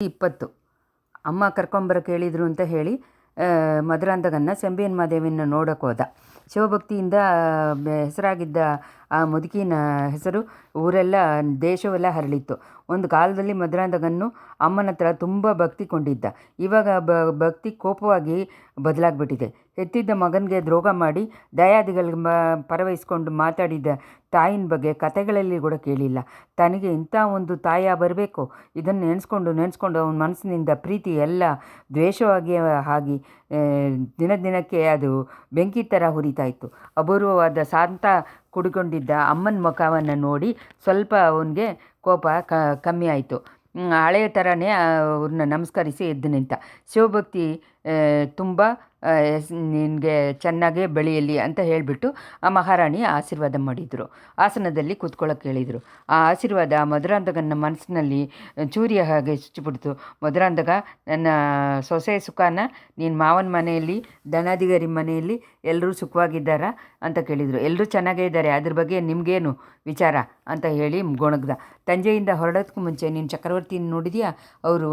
20 ಅಮ್ಮ ಕರ್ಕೊಂಬರಕ್ಕೆ ಹೇಳಿದರು ಅಂತ ಹೇಳಿ ಮಧುರಾಂಧಗನ್ನ ಸೆಂಬಿಯನ್ ಮಾದೇವಿನ ನೋಡೋಕೆ ಹೋದ. ಶಿವಭಕ್ತಿಯಿಂದ ಹೆಸರಾಗಿದ್ದ ಆ ಮುದುಕಿನ ಹೆಸರು ಊರೆಲ್ಲ ದೇಶವೆಲ್ಲ ಹರಳಿತ್ತು. ಒಂದು ಕಾಲದಲ್ಲಿ ಮಧುರಾಂಧಗನ್ನು ಅಮ್ಮನ ಹತ್ರ ತುಂಬ ಭಕ್ತಿ ಕೊಂಡಿದ್ದ. ಇವಾಗ ಭಕ್ತಿ ಕೋಪವಾಗಿ ಬದಲಾಗ್ಬಿಟ್ಟಿದೆ. ಹೆತ್ತಿದ್ದ ಮಗನಿಗೆ ದ್ರೋಹ ಮಾಡಿ ದಯಾದಿಗಳ ಪರವಹಿಸ್ಕೊಂಡು ಮಾತಾಡಿದ ತಾಯಿನ ಬಗ್ಗೆ ಕತೆಗಳಲ್ಲಿ ಕೂಡ ಕೇಳಿಲ್ಲ. ತನಗೆ ಇಂಥ ಒಂದು ತಾಯ ಬರಬೇಕು, ಇದನ್ನು ನೆನೆಸ್ಕೊಂಡು ಅವನ ಮನಸ್ಸಿನಿಂದ ಪ್ರೀತಿ ಎಲ್ಲ ದ್ವೇಷವಾಗಿ ಆಗಿ ದಿನಕ್ಕೆ ಅದು ಬೆಂಕಿ ಥರ ಹುರಿತಾ ಇತ್ತು. ಅಪೂರ್ವವಾದ ಶಾಂತ ಕುಡ್ಕೊಂಡಿದ್ದ ಅಮ್ಮನ ಮುಖವನ್ನು ನೋಡಿ ಸ್ವಲ್ಪ ಅವನಿಗೆ ಕೋಪ ಕಮ್ಮಿ ಆಯಿತು. ಹಳೆಯ ಥರನೇ ಅವ್ರನ್ನ ನಮಸ್ಕರಿಸಿ ಎದ್ದು ನಿಂತ. ಶಿವಭಕ್ತಿ ತುಂಬ ನಿನಗೆ ಚೆನ್ನಾಗೇ ಬೆಳೆಯಲಿ ಅಂತ ಹೇಳಿಬಿಟ್ಟು ಆ ಮಹಾರಾಣಿ ಆಶೀರ್ವಾದ ಮಾಡಿದರು. ಆಸನದಲ್ಲಿ ಕೂತ್ಕೊಳ್ಳೋಕೆ ಹೇಳಿದರು. ಆ ಆಶೀರ್ವಾದ ಮಧುರಾಂಧಗನ ಮನಸ್ಸಿನಲ್ಲಿ ಚೂರಿಯ ಹಾಗೆ ಚುಚ್ಚಿಬಿಡ್ತು. ಮಧುರಾಂಧಗ, ನನ್ನ ಸೊಸೆ ಸುಖಾನ ನೀನು ಮಾವನ ಮನೆಯಲ್ಲಿ ದಣಾಧಿಕಾರಿ ಮನೆಯಲ್ಲಿ ಎಲ್ಲರೂ ಸುಖವಾಗಿದ್ದಾರಾ ಅಂತ ಕೇಳಿದರು. ಎಲ್ಲರೂ ಚೆನ್ನಾಗೇ ಇದ್ದಾರೆ, ಅದ್ರ ಬಗ್ಗೆ ನಿಮಗೇನು ವಿಚಾರ ಅಂತ ಹೇಳಿ ಗೊಣಗ್ದ. ತಂಜೆಯಿಂದ ಹೊರಡೋದಕ್ಕೂ ಮುಂಚೆ ನೀನು ಚಕ್ರವರ್ತಿನ ನೋಡಿದೆಯಾ? ಅವರು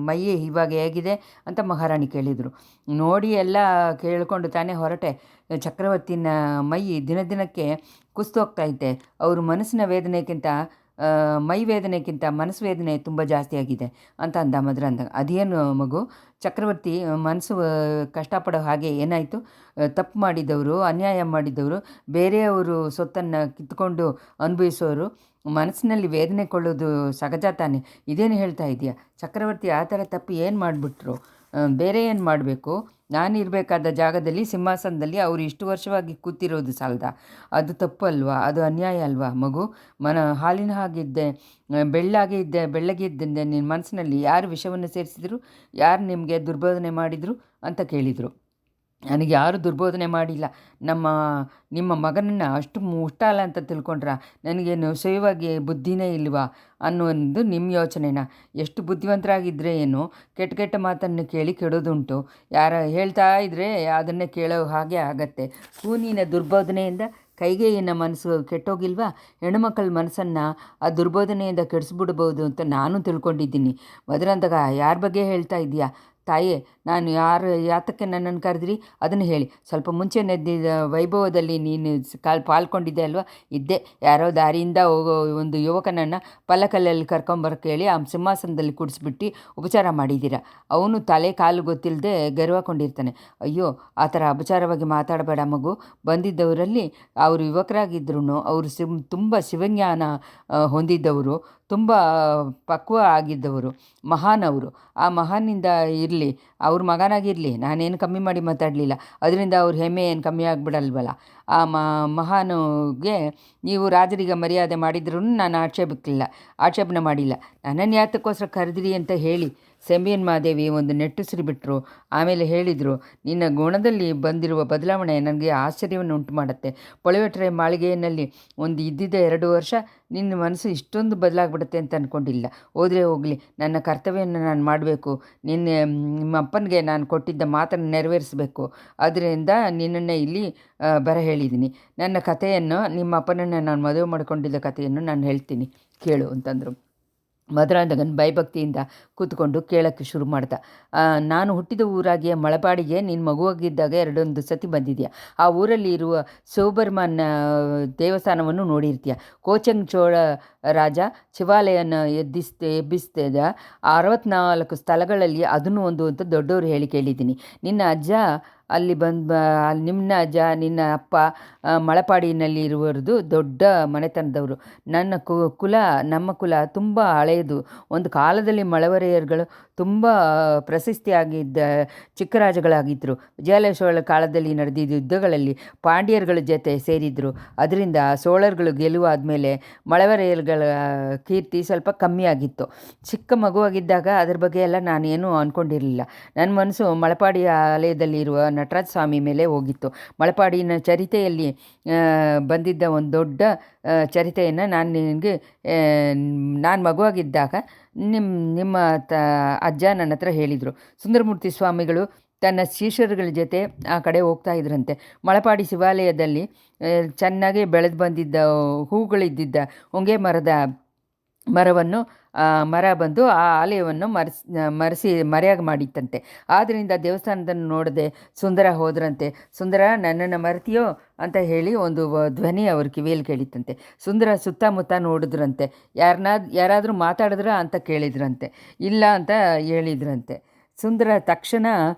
ಮೈ ಇವಾಗ ಹೇಗಿದೆ ಅಂತ ಮಹಾರಾಣಿ ಕೇಳಿದರು. ನೋಡಿ ಎಲ್ಲ ಕೇಳಿಕೊಂಡು ತಾನೇ ಹೊರಟೆ. ಚಕ್ರವರ್ತಿನ ಮೈ ದಿನಕ್ಕೆ ಕುಸಿದೋಗ್ತಾಯಿದ್ದೆ. ಅವರು ಮನಸ್ಸಿನ ವೇದನೆಗಿಂತ ಮೈ ವೇದನೆಗಿಂತ ಮನಸ್ಸು ವೇದನೆ ತುಂಬ ಜಾಸ್ತಿ ಆಗಿದೆ ಅಂತ ಅಂದ ಮಧುರಾಂಧಗ. ಅದೇನು ಮಗು, ಚಕ್ರವರ್ತಿ ಮನಸ್ಸು ಕಷ್ಟಪಡೋ ಹಾಗೆ ಏನಾಯಿತು? ತಪ್ಪು ಮಾಡಿದವರು, ಅನ್ಯಾಯ ಮಾಡಿದವರು, ಬೇರೆಯವರು ಸೊತ್ತನ್ನು ಕಿತ್ಕೊಂಡು ಅನುಭವಿಸೋರು ಮನಸ್ಸಿನಲ್ಲಿ ವೇದನೆ ಕೊಳ್ಳೋದು ಸಹಜ ತಾನೆ. ಇದೇನು ಹೇಳ್ತಾ ಇದೆಯಾ? ಚಕ್ರವರ್ತಿ ಆ ಥರ ತಪ್ಪು ಏನು ಮಾಡಿಬಿಟ್ರು? ಬೇರೆ ಏನು ಮಾಡಬೇಕು? ನಾನು ಇರಬೇಕಾದ ಜಾಗದಲ್ಲಿ ಸಿಂಹಾಸನದಲ್ಲಿ ಅವರು ಇಷ್ಟು ವರ್ಷವಾಗಿ ಕೂತಿರೋದು ಸಾಲದ? ಅದು ತಪ್ಪು ಅಲ್ವಾ? ಅದು ಅನ್ಯಾಯ ಅಲ್ವಾ ಮಗು? ಹಾಲಿನ ಹಾಗಿದ್ದೆ, ಬೆಳ್ಳಗಿದ್ದೆ ನಿನ್ನ ಮನಸ್ಸಿನಲ್ಲಿ ಯಾರು ವಿಷವನ್ನು ಸೇರಿಸಿದರು? ಯಾರು ನಿಮಗೆ ದುರ್ಬೋಧನೆ ಮಾಡಿದರು ಅಂತ ಕೇಳಿದರು. ನನಗೆ ಯಾರೂ ದುರ್ಬೋಧನೆ ಮಾಡಿಲ್ಲ. ನಿಮ್ಮ ಮಗನನ್ನು ಅಷ್ಟು ಮುಷ್ಟಾಲ ಅಂತ ತಿಳ್ಕೊಂಡ್ರ? ನನಗೇನು ಸುಯವಾಗಿ ಬುದ್ಧಿನೇ ಇಲ್ವಾ ಅನ್ನೋದು ನಿಮ್ಮ ಯೋಚನೆನಾ? ಎಷ್ಟು ಬುದ್ಧಿವಂತರಾಗಿದ್ದರೆ ಏನು, ಕೆಟ್ಟ ಮಾತನ್ನು ಕೇಳಿ ಕೆಡೋದುಂಟು. ಯಾರು ಹೇಳ್ತಾ ಇದ್ದರೆ ಅದನ್ನೇ ಕೇಳೋ ಹಾಗೆ ಆಗತ್ತೆ. ಕೂನಿನ ದುರ್ಬೋಧನೆಯಿಂದ ಕೈಗೇಯಿನ ಮನಸ್ಸು ಕೆಟ್ಟೋಗಿಲ್ವಾ? ಹೆಣ್ಣುಮಕ್ಕಳ ಮನಸ್ಸನ್ನು ಆ ದುರ್ಬೋಧನೆಯಿಂದ ಕೆಡಿಸ್ಬಿಡ್ಬೋದು ಅಂತ ನಾನು ತಿಳ್ಕೊಂಡಿದ್ದೀನಿ. ಮಧುರಾಂಧಗ, ಯಾರ ಬಗ್ಗೆ ಹೇಳ್ತಾ ಇದೆಯಾ? ತಾಯೇ, ನಾನು ಯಾತಕ್ಕೆ ನನ್ನನ್ನು ಕರೆದ್ರಿ ಅದನ್ನು ಹೇಳಿ. ಸ್ವಲ್ಪ ಮುಂಚೆ ನಡೆದಿದ್ದ ವೈಭವದಲ್ಲಿ ನೀನು ಪಾಲ್ಕೊಂಡಿದ್ದೆ ಅಲ್ವಾ? ಇದ್ದೆ. ಯಾರೋ ದಾರಿಯಿಂದ ಹೋಗೋ ಒಂದು ಯುವಕನನ್ನು ಪಲ್ಲಕಲ್ಲಲ್ಲಿ ಕರ್ಕೊಂಬರಕ್ಕೆ ಹೇಳಿ ಆ ಸಿಂಹಾಸನದಲ್ಲಿ ಕೂಡಿಸ್ಬಿಟ್ಟು ಉಪಚಾರ ಮಾಡಿದ್ದೀರಾ. ಅವನು ತಲೆ ಕಾಲು ಗೊತ್ತಿಲ್ಲದೆ ಗರ್ವಕೊಂಡಿರ್ತಾನೆ. ಅಯ್ಯೋ, ಆ ಥರ ಅಪಚಾರವಾಗಿ ಮಾತಾಡಬೇಡ ಮಗು. ಬಂದಿದ್ದವರಲ್ಲಿ ಅವರು ಯುವಕರಾಗಿದ್ದರೂ ಅವರು ತುಂಬ ಶಿವಜ್ಞಾನ ಹೊಂದಿದ್ದವರು, ತುಂಬ ಪಕ್ವ ಆಗಿದ್ದವರು, ಮಹಾನ್ ಅವರು. ಆ ಮಹಾನಿಂದ ಇರಲಿ, ಅವ್ರ ಮಗನಾಗಿರಲಿ, ನಾನೇನು ಕಮ್ಮಿ ಮಾಡಿ ಮಾತಾಡಲಿಲ್ಲ. ಅದರಿಂದ ಅವ್ರ ಹೆಮ್ಮೆ ಏನು ಕಮ್ಮಿ ಆಗಿಬಿಡಲ್ವಲ್ಲ. ಆ ಮಹಾನುಗೆ ನೀವು ರಾಜರಿಗೆ ಮರ್ಯಾದೆ ಮಾಡಿದ್ರೂ ನಾನು ಆಕ್ಷೇಪಣೆ ಮಾಡಿಲ್ಲ. ನನ್ನನ್ನು ಯಾತಕ್ಕೋಸ್ಕರ ಕರೆದಿರಿ ಅಂತ ಹೇಳಿ ಸೆಂಬಿಯನ್ ಮಾದೇವಿ ಒಂದು ನೆಟ್ಟುಸಿರು ಬಿಟ್ಟರು. ಆಮೇಲೆ ಹೇಳಿದರು, ನಿನ್ನ ಗುಣದಲ್ಲಿ ಬಂದಿರುವ ಬದಲಾವಣೆ ನನಗೆ ಆಶ್ಚರ್ಯವನ್ನು ಉಂಟು ಮಾಡುತ್ತೆ. ಪೊಳವೆಟ್ರೆ ಮಾಳಿಗೆಯಲ್ಲಿ ಇದ್ದಿದ್ದ 2 ವರ್ಷ ನಿನ್ನ ಮನಸ್ಸು ಇಷ್ಟೊಂದು ಬದಲಾಗ್ಬಿಡುತ್ತೆ ಅಂತ ಅಂದ್ಕೊಂಡಿಲ್ಲ. ಹೋದರೆ ಹೋಗಲಿ, ನನ್ನ ಕರ್ತವ್ಯವನ್ನು ನಾನು ಮಾಡಬೇಕು. ನಿಮ್ಮ ಅಪ್ಪನಿಗೆ ನಾನು ಕೊಟ್ಟಿದ್ದ ಮಾತನ್ನು ನೆರವೇರಿಸಬೇಕು. ಅದರಿಂದ ನಿನ್ನನ್ನು ಇಲ್ಲಿ ಹೇಳಿದ್ದೀನಿ. ನನ್ನ ಕಥೆಯನ್ನು, ನಿಮ್ಮ ಅಪ್ಪನನ್ನು ನಾನು ಮದುವೆ ಮಾಡಿಕೊಂಡಿದ್ದ ಕಥೆಯನ್ನು ನಾನು ಹೇಳ್ತೀನಿ ಕೇಳು ಅಂತಂದರು. ಮಧುರಾಂಧಗನ್ ಭಯಭಕ್ತಿಯಿಂದ ಕೂತ್ಕೊಂಡು ಕೇಳೋಕ್ಕೆ ಶುರು ಮಾಡ್ದ. ನಾನು ಹುಟ್ಟಿದ ಊರಾಗಿಯ ಮಳಪಾಡಿಗೆ ನೀನು ಮಗುವಾಗಿದ್ದಾಗ 2 ಸತಿ ಬಂದಿದೆಯಾ? ಆ ಊರಲ್ಲಿ ಇರುವ ಸೋಬರ್ಮನ್ ದೇವಸ್ಥಾನವನ್ನು ನೋಡಿರ್ತೀಯ. ಕೋಚಂಗ್ ಚೋಳ ರಾಜ ಶಿವಾಲಯನ ಎಬ್ಬಿಸ್ತಿದ್ದ 64 ಸ್ಥಳಗಳಲ್ಲಿ ಅದನ್ನು ಒಂದು ಅಂತ ದೊಡ್ಡವರು ಹೇಳಿ ಕೇಳಿದ್ದೀನಿ. ನಿನ್ನ ಅಜ್ಜ ಅಲ್ಲಿ ನಿನ್ನ ಅಜ್ಜ, ನಿನ್ನ ಅಪ್ಪ ಮಳಪಾಡಿನಲ್ಲಿ ಇರುವರದು ದೊಡ್ಡ ಮನೆತನದವರು. ನಮ್ಮ ಕುಲ ತುಂಬ ಹಳೆಯದು. ಒಂದು ಕಾಲದಲ್ಲಿ ಮಳವರೆಯರುಗಳು ತುಂಬ ಪ್ರಶಸ್ತಿಯಾಗಿದ್ದ ಚಿಕ್ಕ ರಾಜಗಳಾಗಿದ್ದರು. ವಿಜಯಾಲಯ ಚೋಳರ ಕಾಲದಲ್ಲಿ ನಡೆದಿದ್ದ ಯುದ್ಧಗಳಲ್ಲಿ ಪಾಂಡ್ಯರುಗಳ ಜೊತೆ ಸೇರಿದ್ರು. ಅದರಿಂದ ಸೋಳರುಗಳು ಗೆಲುವಾದ ಮೇಲೆ ಮಳವರೆಯರುಗಳ ಕೀರ್ತಿ ಸ್ವಲ್ಪ ಕಮ್ಮಿ ಆಗಿತ್ತು. ಚಿಕ್ಕ ಮಗುವಾಗಿದ್ದಾಗ ಅದ್ರ ಬಗ್ಗೆ ಎಲ್ಲ ನಾನೇನು ಅಂದ್ಕೊಂಡಿರಲಿಲ್ಲ. ನನ್ನ ಮನಸ್ಸು ಮಳಪಾಡಿ ಆಲಯದಲ್ಲಿ ಇರುವ ನಟರಾಜ ಸ್ವಾಮಿ ಮೇಲೆ ಹೋಗಿತ್ತು. ಮಳಪಾಡಿನ ಚರಿತೆಯಲ್ಲಿ ಬಂದಿದ್ದ ಒಂದು ದೊಡ್ಡ ಚರಿತೆಯನ್ನು ನಾನು ಮಗುವಾಗಿದ್ದಾಗ ನಿಮ್ಮ ಅಜ್ಜ ನನ್ನ ಹತ್ರ ಹೇಳಿದರು. ಸುಂದರಮೂರ್ತಿ ಸ್ವಾಮಿಗಳು ತನ್ನ ಶಿಷ್ಯರುಗಳ ಜೊತೆ ಆ ಕಡೆ ಹೋಗ್ತಾ ಇದ್ರಂತೆ. ಮಳಪಾಡಿ ಶಿವಾಲಯದಲ್ಲಿ ಚೆನ್ನಾಗಿ ಬೆಳೆದು ಬಂದಿದ್ದ ಹೂಗಳಿದ್ದಿದ್ದ ಹೊಂಗೆ ಮರದ ಮರವನ್ನು ಮರ ಬಂದು ಆ ಆಲಯವನ್ನು ಮರೆಯಾಗಿ ಮಾಡಿತ್ತಂತೆ. ಆದ್ದರಿಂದ ದೇವಸ್ಥಾನದನ್ನು ನೋಡದೆ ಸುಂದರ ಹೋದ್ರಂತೆ. ಸುಂದರ, ನನ್ನನ್ನು ಮರೆತಿಯೋ ಅಂತ ಹೇಳಿ ಒಂದು ಧ್ವನಿ ಅವ್ರ ಕಿವಿಯಲ್ಲಿ ಕೇಳಿತ್ತಂತೆ. ಸುಂದರ ಸುತ್ತಮುತ್ತ ನೋಡಿದ್ರಂತೆ. ಯಾರಾದರೂ ಮಾತಾಡಿದ್ರ ಅಂತ ಕೇಳಿದ್ರಂತೆ. ಇಲ್ಲ ಅಂತ ಹೇಳಿದ್ರಂತೆ. ಸುಂದರ ತಕ್ಷಣ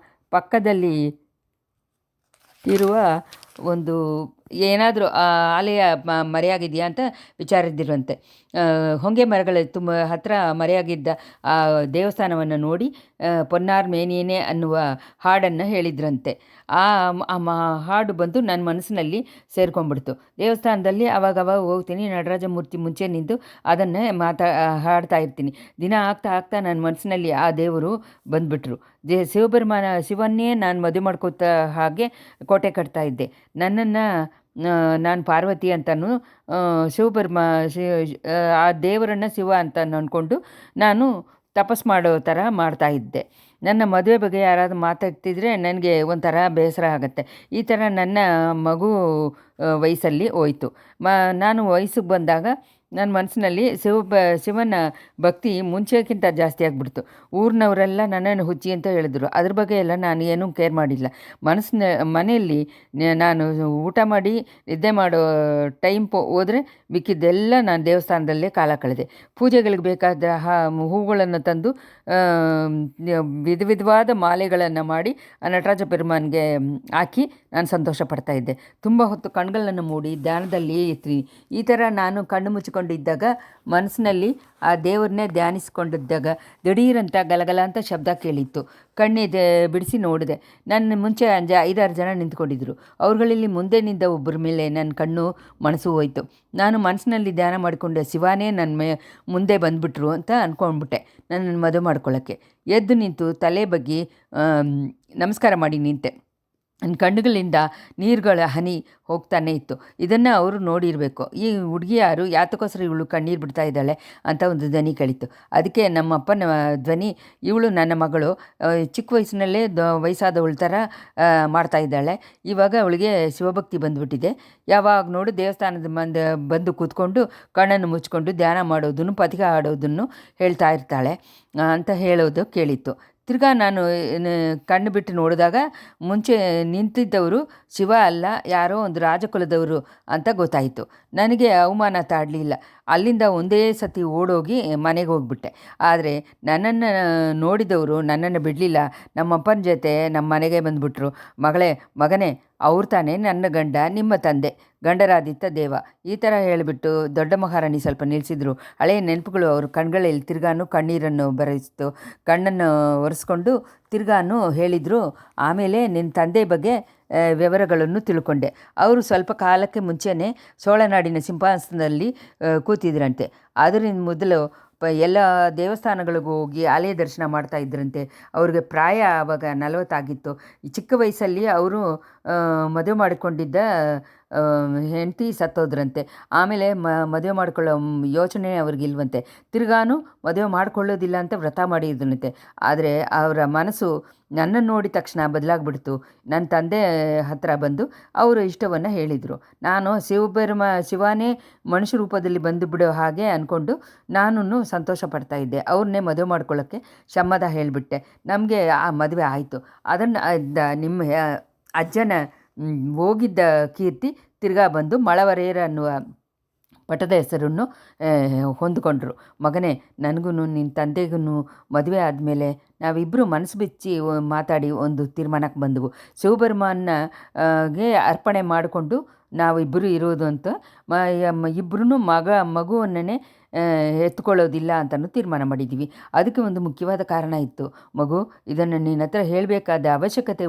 ಪಕ್ಕದಲ್ಲಿ ಇರುವ ಒಂದು ಏನಾದರೂ ಆಲಯ ಮರೆಯಾಗಿದೆಯಾ ಅಂತ ವಿಚಾರಿಸಿರುವಂತೆ. ಹೊಂಗೆ ಮರಗಳ ತುಂಬ ಹತ್ತಿರ ಮರೆಯಾಗಿದ್ದ ಆ ದೇವಸ್ಥಾನವನ್ನು ನೋಡಿ ಪೊನ್ನಾರ್ ಮೇನಿಯೇ ಅನ್ನುವ ಹಾಡನ್ನು ಹೇಳಿದ್ರಂತೆ. ಆ ಹಾಡು ಬಂದು ನನ್ನ ಮನಸ್ಸಿನಲ್ಲಿ ಸೇರ್ಕೊಂಡ್ಬಿಡ್ತು. ದೇವಸ್ಥಾನದಲ್ಲಿ ಅವಾಗವಾಗ ಹೋಗ್ತೀನಿ, நடராஜ ಮೂರ್ತಿ ಮುಂಚೆ ನಿಂತು ಅದನ್ನೇ ಹಾಡ್ತಾ ಇರ್ತೀನಿ. ದಿನ ಆಗ್ತಾ ನನ್ನ ಮನಸ್ಸಿನಲ್ಲಿ ಆ ದೇವರು ಬಂದುಬಿಟ್ರು. ಶಿವನ್ನೇ ನಾನು ಮದುವೆ ಮಾಡ್ಕೋತ ಹಾಗೆ ಕೋಟೆ ಕಟ್ತಾ ಇದ್ದೆ. ನನ್ನನ್ನು ನಾನು ಪಾರ್ವತಿ ಅಂತಲೂ ಆ ದೇವರನ್ನು ಶಿವ ಅಂತ ಅಂದ್ಕೊಂಡು ನಾನು ತಪಸ್ ಮಾಡೋ ಥರ ಮಾಡ್ತಾಯಿದ್ದೆ. ನನ್ನ ಮದುವೆ ಬಗ್ಗೆ ಯಾರಾದರೂ ಮಾತಾಡ್ತಿದ್ರೆ ನನಗೆ ಒಂಥರ ಬೇಸರ ಆಗುತ್ತೆ. ಈ ಥರ ನನ್ನ ಮಗು ವಯಸ್ಸಲ್ಲಿ ಹೋಯಿತು. ನಾನು ವಯಸ್ಸಿಗೆ ಬಂದಾಗ ನನ್ನ ಮನಸ್ಸಿನಲ್ಲಿ ಶಿವನ ಭಕ್ತಿ ಮುಂಚೆಕ್ಕಿಂತ ಜಾಸ್ತಿ ಆಗಿಬಿಡ್ತು. ಊರಿನವರೆಲ್ಲ ನನ್ನನ್ನು ಹುಚ್ಚಿ ಅಂತ ಹೇಳಿದ್ರು. ಅದ್ರ ಬಗ್ಗೆ ಎಲ್ಲ ನಾನು ಏನೂ ಕೇರ್ ಮಾಡಿಲ್ಲ. ಮನೆಯಲ್ಲಿ ನಾನು ಊಟ ಮಾಡಿ ನಿದ್ದೆ ಮಾಡೋ ಟೈಮ್ ಹೋದರೆ ಮಿಕ್ಕಿದ್ದೆಲ್ಲ ನಾನು ದೇವಸ್ಥಾನದಲ್ಲೇ ಕಾಲ ಕಳೆದೆ. ಪೂಜೆಗಳಿಗೆ ಬೇಕಾದ ಹೂಗಳನ್ನು ತಂದು ವಿಧವಾದ ಮಾಲೆಗಳನ್ನು ಮಾಡಿ ಆ ನಟರಾಜ ಪೆರುಮಾನ್ಗೆ ಹಾಕಿ ನಾನು ಸಂತೋಷ ಪಡ್ತಾಯಿದ್ದೆ. ತುಂಬ ಹೊತ್ತು ಕಣ್ಗಳನ್ನು ಮೂಡಿ ಧ್ಯಾನದಲ್ಲಿ ಇರ್ತೀನಿ. ಈ ಥರ ನಾನು ಕಣ್ಣು ಮುಚ್ಚಿಕೊಂಡಿದ್ದಾಗ ಮನಸ್ಸಿನಲ್ಲಿ ಆ ದೇವ್ರನ್ನೇ ಧ್ಯಾನಿಸ್ಕೊಂಡಿದ್ದಾಗ ದಿಢೀರಂತ ಗಲಗಲ ಅಂತ ಶಬ್ದ ಕೇಳಿತ್ತು. ಕಣ್ಣಿದೆ ಬಿಡಿಸಿ ನೋಡಿದೆ. ನನ್ನ ಮುಂಚೆ 5-6 ಜನ ನಿಂತ್ಕೊಂಡಿದ್ರು. ಅವ್ರುಗಳಲ್ಲಿ ಮುಂದೆ ನಿಂತ ಒಬ್ಬರ ಮೇಲೆ ನನ್ನ ಕಣ್ಣು ಮನಸ್ಸು ಹೋಯಿತು. ನಾನು ಮನಸ್ಸಿನಲ್ಲಿ ಧ್ಯಾನ ಮಾಡಿಕೊಂಡೆ. ಶಿವಾನೇ ನನ್ನ ಮುಂದೆ ಬಂದುಬಿಟ್ರು ಅಂತ ಅಂದ್ಕೊಂಡ್ಬಿಟ್ಟೆ ನನ್ನನ್ನು ಮದುವೆ ಮಾಡ್ಕೊಳ್ಳೋಕ್ಕೆ. ಎದ್ದು ನಿಂತು ತಲೆ ಬಗ್ಗಿ ನಮಸ್ಕಾರ ಮಾಡಿ ನಿಂತೆ. ನನ್ನ ಕಣ್ಣುಗಳಿಂದ ನೀರುಗಳ ಹನಿ ಹೋಗ್ತಾನೆ ಇತ್ತು. ಇದನ್ನು ಅವರು ನೋಡಿರಬೇಕು. ಈ ಹುಡುಗಿ ಯಾರು, ಯಾತಕ್ಕೋಸ್ಕರ ಇವಳು ಕಣ್ಣೀರು ಬಿಡ್ತಾ ಇದ್ದಾಳೆ ಅಂತ ಒಂದು ಧ್ವನಿ ಕೇಳಿತ್ತು. ಅದಕ್ಕೆ ನಮ್ಮಪ್ಪನ ಧ್ವನಿ, ಇವಳು ನನ್ನ ಮಗಳು, ಚಿಕ್ಕ ವಯಸ್ಸಿನಲ್ಲೇ ವಯಸ್ಸಾದವಳ ಥರ ಮಾಡ್ತಾಯಿದ್ದಾಳೆ. ಇವಾಗ ಅವಳಿಗೆ ಶಿವಭಕ್ತಿ ಬಂದುಬಿಟ್ಟಿದೆ. ಯಾವಾಗ ನೋಡು ದೇವಸ್ಥಾನದ ಬಂದು ಕೂತ್ಕೊಂಡು ಕಣ್ಣನ್ನು ಮುಚ್ಕೊಂಡು ಧ್ಯಾನ ಮಾಡೋದನ್ನು ಪತಿಕ ಆಡೋದನ್ನು ಹೇಳ್ತಾ ಇರ್ತಾಳೆ ಅಂತ ಹೇಳೋದು ಕೇಳಿತ್ತು. ತಿರ್ಗಾ ನಾನು ಕಣ್ಣು ಬಿಟ್ಟು ನೋಡಿದಾಗ ಮುಂಚೆ ನಿಂತಿದ್ದವರು ಶಿವ ಅಲ್ಲ, ಯಾರೋ ಒಂದು ರಾಜಕುಲದವರು ಅಂತ ಗೊತ್ತಾಯಿತು. ನನಗೆ ಅವಮಾನ ತಾಡಲಿಲ್ಲ. ಅಲ್ಲಿಂದ ಒಂದೇ ಸತಿ ಓಡೋಗಿ ಮನೆಗೆ ಹೋಗ್ಬಿಟ್ಟೆ. ಆದರೆ ನನ್ನನ್ನು ನೋಡಿದವರು ನನ್ನನ್ನು ಬಿಡಲಿಲ್ಲ. ನಮ್ಮಪ್ಪನ ಜೊತೆ ನಮ್ಮ ಮನೆಗೆ ಬಂದುಬಿಟ್ರು. ಮಗನೇ, ಅವ್ರು ತಾನೇ ನನ್ನ ಗಂಡ, ನಿಮ್ಮ ತಂದೆ ಗಂಡರಾದಿತ್ತ ದೇವ, ಈ ಥರ ಹೇಳಿಬಿಟ್ಟು ದೊಡ್ಡ ಮಹಾರಾಣಿ ಸ್ವಲ್ಪ ನಿಲ್ಲಿಸಿದ್ರು. ಹಳೆಯ ನೆನಪುಗಳು ಅವ್ರ ಕಣ್ಗಳಲ್ಲಿ ತಿರ್ಗಾನು ಕಣ್ಣೀರನ್ನು ಬರೆಸಿತು. ಕಣ್ಣನ್ನು ಒರೆಸ್ಕೊಂಡು ತಿರ್ಗಾನು ಹೇಳಿದರು. ಆಮೇಲೆ ನಿನ್ನ ತಂದೆ ಬಗ್ಗೆ ವಿವರಗಳನ್ನು ತಿಳ್ಕೊಂಡೆ. ಅವರು ಸ್ವಲ್ಪ ಕಾಲಕ್ಕೆ ಮುಂಚೆನೇ ಸೋಳನಾಡಿನ ಸಿಂಹಾಸನದಲ್ಲಿ ಕೂತಿದ್ರಂತೆ. ಅದರಿಂದ ಮೊದಲು ಎಲ್ಲ ದೇವಸ್ಥಾನಗಳಿಗೂ ಹೋಗಿ ಆಲಯ ದರ್ಶನ ಮಾಡ್ತಾ ಇದ್ರಂತೆ. ಅವ್ರಿಗೆ ಪ್ರಾಯ ಆವಾಗ 40 ಆಗಿತ್ತು. ಚಿಕ್ಕ ವಯಸ್ಸಲ್ಲಿ ಅವರು ಮದುವೆ ಮಾಡಿಕೊಂಡಿದ್ದ ಹೆಂಡತಿ ಸತ್ತೋದ್ರಂತೆ. ಆಮೇಲೆ ಮದುವೆ ಮಾಡ್ಕೊಳ್ಳೋ ಯೋಚನೆ ಅವ್ರಿಗಿಲ್ವಂತೆ. ತಿರ್ಗಾನು ಮದುವೆ ಮಾಡ್ಕೊಳ್ಳೋದಿಲ್ಲ ಅಂತ ವ್ರತ ಮಾಡಿದ್ರಂತೆ. ಆದರೆ ಅವರ ಮನಸ್ಸು ನನ್ನನ್ನು ನೋಡಿದ ತಕ್ಷಣ ಬದಲಾಗ್ಬಿಡ್ತು. ನನ್ನ ತಂದೆ ಹತ್ತಿರ ಬಂದು ಅವರು ಇಷ್ಟವನ್ನು ಹೇಳಿದರು. ನಾನು ಶಿವನೇ ಮನುಷ್ಯ ರೂಪದಲ್ಲಿ ಬಂದು ಬಿಡೋ ಹಾಗೆ ಅಂದ್ಕೊಂಡು ನಾನು ಸಂತೋಷ ಪಡ್ತಾಯಿದ್ದೆ. ಅವ್ರನ್ನೇ ಮದುವೆ ಮಾಡ್ಕೊಳ್ಳೋಕ್ಕೆ ಸಮ್ಮತ ಹೇಳಿಬಿಟ್ಟೆ. ನಮಗೆ ಆ ಮದುವೆ ಆಯಿತು. ಅದನ್ನು ನಿಮ್ಮ ಅಜ್ಜನ ಹೋಗಿದ್ದ ಕೀರ್ತಿ ತಿರ್ಗಾ ಬಂದು ಮಳವರೇರ ಅನ್ನುವ ಪಟದ ಹೆಸರನ್ನು ಹೊಂದ್ಕೊಂಡ್ರು. ಮಗನೇ, ನನಗೂ ನಿನ್ನ ತಂದೆಗೂ ಮದುವೆ ಆದಮೇಲೆ ನಾವಿಬ್ಬರು ಮನಸ್ಸು ಬಿಚ್ಚಿ ಮಾತಾಡಿ ಒಂದು ತೀರ್ಮಾನಕ್ಕೆ ಬಂದವು. ಶಿವಬೆರುಮಾನ್ಗೆ ಅರ್ಪಣೆ ಮಾಡಿಕೊಂಡು ನಾವಿಬ್ಬರು ಇರೋದು ಅಂತ ಇಬ್ಬರೂ ಮಗುವನ್ನೇ ಎತ್ಕೊಳ್ಳೋದಿಲ್ಲ ಅಂತಲೂ ತೀರ್ಮಾನ ಮಾಡಿದ್ದೀವಿ. ಅದಕ್ಕೆ ಒಂದು ಮುಖ್ಯವಾದ ಕಾರಣ ಇತ್ತು. ಮಗು, ಇದನ್ನು ನಿನ್ನ ಹತ್ರ ಹೇಳಬೇಕಾದ ಅವಶ್ಯಕತೆ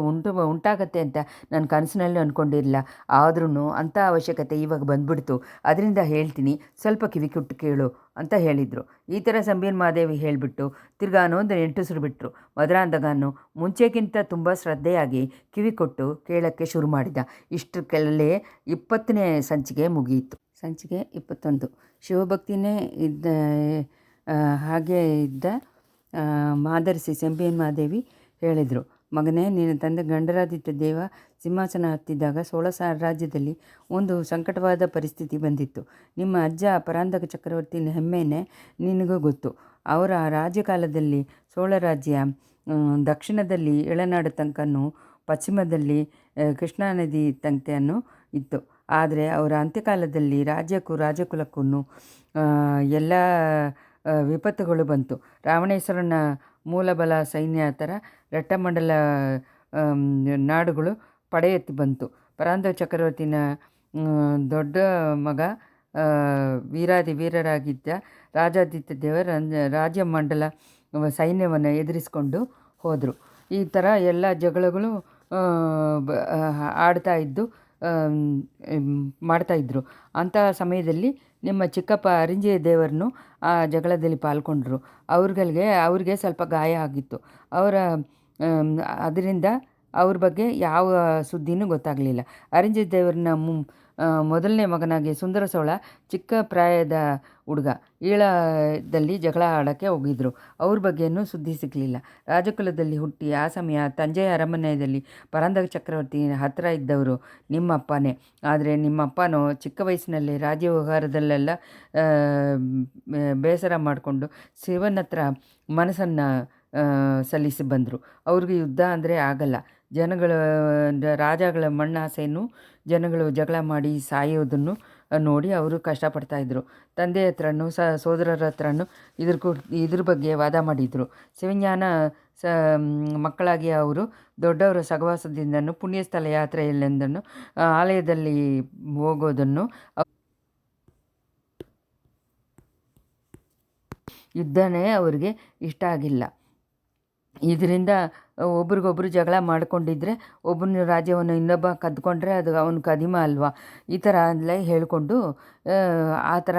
ಉಂಟಾಗತ್ತೆ ಅಂತ ನಾನು ಕನಸಿನಲ್ಲಿ ಅಂದ್ಕೊಂಡಿರಲಿಲ್ಲ. ಆದ್ರೂ ಅಂಥ ಅವಶ್ಯಕತೆ ಇವಾಗ ಬಂದ್ಬಿಡ್ತು. ಅದರಿಂದ ಹೇಳ್ತೀನಿ, ಸ್ವಲ್ಪ ಕಿವಿ ಕೊಟ್ಟು ಕೇಳು ಅಂತ ಹೇಳಿದರು. ಈ ಥರ ಸಂಬೀನ್ ಮಹಾದೇವಿ ಹೇಳಿಬಿಟ್ಟು ತಿರ್ಗಾನು ಒಂದು ನೆಂಟುಸಿರು ಬಿಟ್ಟರು. ಮಧುರಾಂಧಗಾನು ಮುಂಚೆಗಿಂತ ತುಂಬ ಶ್ರದ್ಧೆಯಾಗಿ ಕಿವಿ ಕೊಟ್ಟು ಕೇಳೋಕ್ಕೆ ಶುರು ಮಾಡಿದ. ಇಷ್ಟಕ್ಕೆಲ್ಲೇ 20ನೇ ಸಂಚಿಕೆ ಮುಗಿಯಿತು. ಸಂಚಿಕೆ 21. ಶಿವಭಕ್ತಿನೇ ಇದ್ದ ಹಾಗೆ ಇದ್ದ ಮಾದರ್ಸಿ ಸಂಬೀನ್ ಮಹಾದೇವಿ ಹೇಳಿದರು, ಮಗನೇ, ನಿನ್ನ ತಂದೆ ಗಂಡರಾದಿತ್ಯ ದೇವ ಸಿಂಹಾಸನ ಹತ್ತಿದಾಗ ಸೋಳ ರಾಜ್ಯದಲ್ಲಿ ಒಂದು ಸಂಕಟವಾದ ಪರಿಸ್ಥಿತಿ ಬಂದಿತ್ತು. ನಿಮ್ಮ ಅಜ್ಜ ಪರಾಂದಕ ಚಕ್ರವರ್ತಿ ಹೆಮ್ಮೆನೇ ನಿನಗೂ ಗೊತ್ತು. ಅವರ ರಾಜ್ಯಕಾಲದಲ್ಲಿ ಸೋಳ ರಾಜ್ಯ ದಕ್ಷಿಣದಲ್ಲಿ ಎಳನಾಡು ತನಕನೂ ಪಶ್ಚಿಮದಲ್ಲಿ ಕೃಷ್ಣಾ ನದಿ ತನಕನೂ ಇತ್ತು. ಆದರೆ ಅವರ ಅಂತ್ಯಕಾಲದಲ್ಲಿ ರಾಜ್ಯಕ್ಕೂ ರಾಜಕುಲಕ್ಕೂ ಎಲ್ಲ ವಿಪತ್ತುಗಳು ಬಂತು. ರಾವಣೇಶ್ವರನ ಮೂಲಬಲ ಸೈನ್ಯ ಥರ ರಟ್ಟಮಂಡಲ ನಾಡುಗಳು ಪಡೆಯೆತ್ತಿ ಬಂತು. ಪರಾಂದಕ ಚಕ್ರವರ್ತಿನ ದೊಡ್ಡ ಮಗ ವೀರಾದಿ ವೀರರಾಗಿದ್ದ ರಾಜಾದಿತ್ಯ ದೇವ ರಾಜಮಂಡಲ ಸೈನ್ಯವನ್ನು ಎದುರಿಸ್ಕೊಂಡು ಹೋದರು. ಈ ಥರ ಎಲ್ಲ ಜಗಳಗಳು ಮಾಡ್ತಾಯಿದ್ರು. ಅಂಥ ಸಮಯದಲ್ಲಿ ನಿಮ್ಮ ಚಿಕ್ಕಪ್ಪ ಅರಿಂಜಯ ದೇವರನ್ನು ಆ ಜಗಳದಲ್ಲಿ ಪಾಲ್ಗೊಂಡ್ರು. ಅವ್ರಿಗೆ ಸ್ವಲ್ಪ ಗಾಯ ಆಗಿತ್ತು. ಅದರಿಂದ ಅವ್ರ ಬಗ್ಗೆ ಯಾವ ಸುದ್ದಿನೂ ಗೊತ್ತಾಗಲಿಲ್ಲ. ಅರಿಂಜಯ ದೇವರನ್ನ ಮೊದಲನೇ ಮಗನಾಗಿ ಸುಂದರ ಸೋಳ ಚಿಕ್ಕ ಪ್ರಾಯದ ಹುಡುಗ ಈಳದಲ್ಲಿ ಜಗಳ ಆಡೋಕ್ಕೆ ಹೋಗಿದ್ರು. ಅವ್ರ ಬಗ್ಗೆಯೂ ಸುದ್ದಿ ಸಿಗಲಿಲ್ಲ. ರಾಜಕುಲದಲ್ಲಿ ಹುಟ್ಟಿ ಆ ಸಮಯ ತಂಜೆಯ ಅರಮನೆಯಲ್ಲಿ ಪರಾಂದಕ ಚಕ್ರವರ್ತಿ ಹತ್ತಿರ ಇದ್ದವರು ನಿಮ್ಮಪ್ಪನೇ. ಆದರೆ ನಿಮ್ಮಪ್ಪನೋ ಚಿಕ್ಕ ವಯಸ್ಸಿನಲ್ಲಿ ರಾಜ್ಯ ವ್ಯವಹಾರದಲ್ಲೆಲ್ಲ ಬೇಸರ ಮಾಡಿಕೊಂಡು ಶಿವನ ಹತ್ರ ಮನಸ್ಸನ್ನು ಸಲ್ಲಿಸಿ ಬಂದರು. ಅವ್ರಿಗೆ ಯುದ್ಧ ಅಂದರೆ ಆಗಲ್ಲ. ರಾಜಗಳ ಮಣ್ಣಾಸೆಯನ್ನು ಜನಗಳು ಜಗಳ ಮಾಡಿ ಸಾಯೋದನ್ನು ನೋಡಿ ಅವರು ಕಷ್ಟಪಡ್ತಾಯಿದ್ರು. ತಂದೆ ಹತ್ರನೂ ಸೋದರರ ಹತ್ರನೂ ಇದ್ರ ಬಗ್ಗೆ ವಾದ ಮಾಡಿದರು. ಶಿವಜ್ಞಾನ ಮಕ್ಕಳಾಗಿ ಅವರು ದೊಡ್ಡವರ ಸಹವಾಸದಿಂದನೂ ಪುಣ್ಯಸ್ಥಳ ಯಾತ್ರೆಯಲ್ಲೆಂದನ್ನು ಆಲಯದಲ್ಲಿ ಹೋಗೋದನ್ನು ಯುದ್ಧನೇ ಅವರಿಗೆ ಇಷ್ಟ ಆಗಿಲ್ಲ. ಇದರಿಂದ ಒಬ್ರಿಗೊಬ್ರು ಜಗಳ ಮಾಡ್ಕೊಂಡಿದ್ರೆ ಒಬ್ಬನ ರಾಜ್ಯವನ್ನು ಇನ್ನೊಬ್ಬ ಕದ್ಕೊಂಡ್ರೆ ಅದು ಅವನ ಕದಿಮ ಅಲ್ವಾ, ಈ ಥರ ಎಲ್ಲ ಹೇಳಿಕೊಂಡು ಆ ಥರ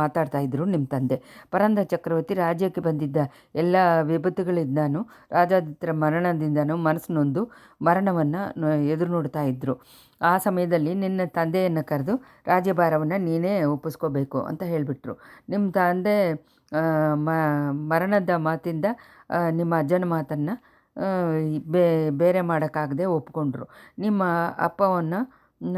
ಮಾತಾಡ್ತಾಯಿದ್ರು ನಿಮ್ಮ ತಂದೆ. ಪರಾಂದಕ ಚಕ್ರವರ್ತಿ ರಾಜ್ಯಕ್ಕೆ ಬಂದಿದ್ದ ಎಲ್ಲ ವಿಪತ್ತುಗಳಿಂದನೂ ರಾಜಾದಿತ್ಯರ ಮರಣದಿಂದನೂ ಮನಸ್ಸು ನೊಂದು ಮರಣವನ್ನು ಎದುರು ನೋಡ್ತಾ ಇದ್ದರು. ಆ ಸಮಯದಲ್ಲಿ ನಿನ್ನ ತಂದೆಯನ್ನು ಕರೆದು ರಾಜ್ಯಭಾರವನ್ನು ನೀನೇ ಒಪ್ಪಿಸ್ಕೋಬೇಕು ಅಂತ ಹೇಳಿಬಿಟ್ರು. ನಿಮ್ಮ ತಂದೆ ಮರಣದ ಮಾತಿಂದ ನಿಮ್ಮ ಅಜ್ಜನ ಮಾತನ್ನು ಬೇರೆ ಮಾಡೋಕ್ಕಾಗದೆ ಒಪ್ಕೊಂಡ್ರು. ನಿಮ್ಮ ಅಪ್ಪವನ್ನು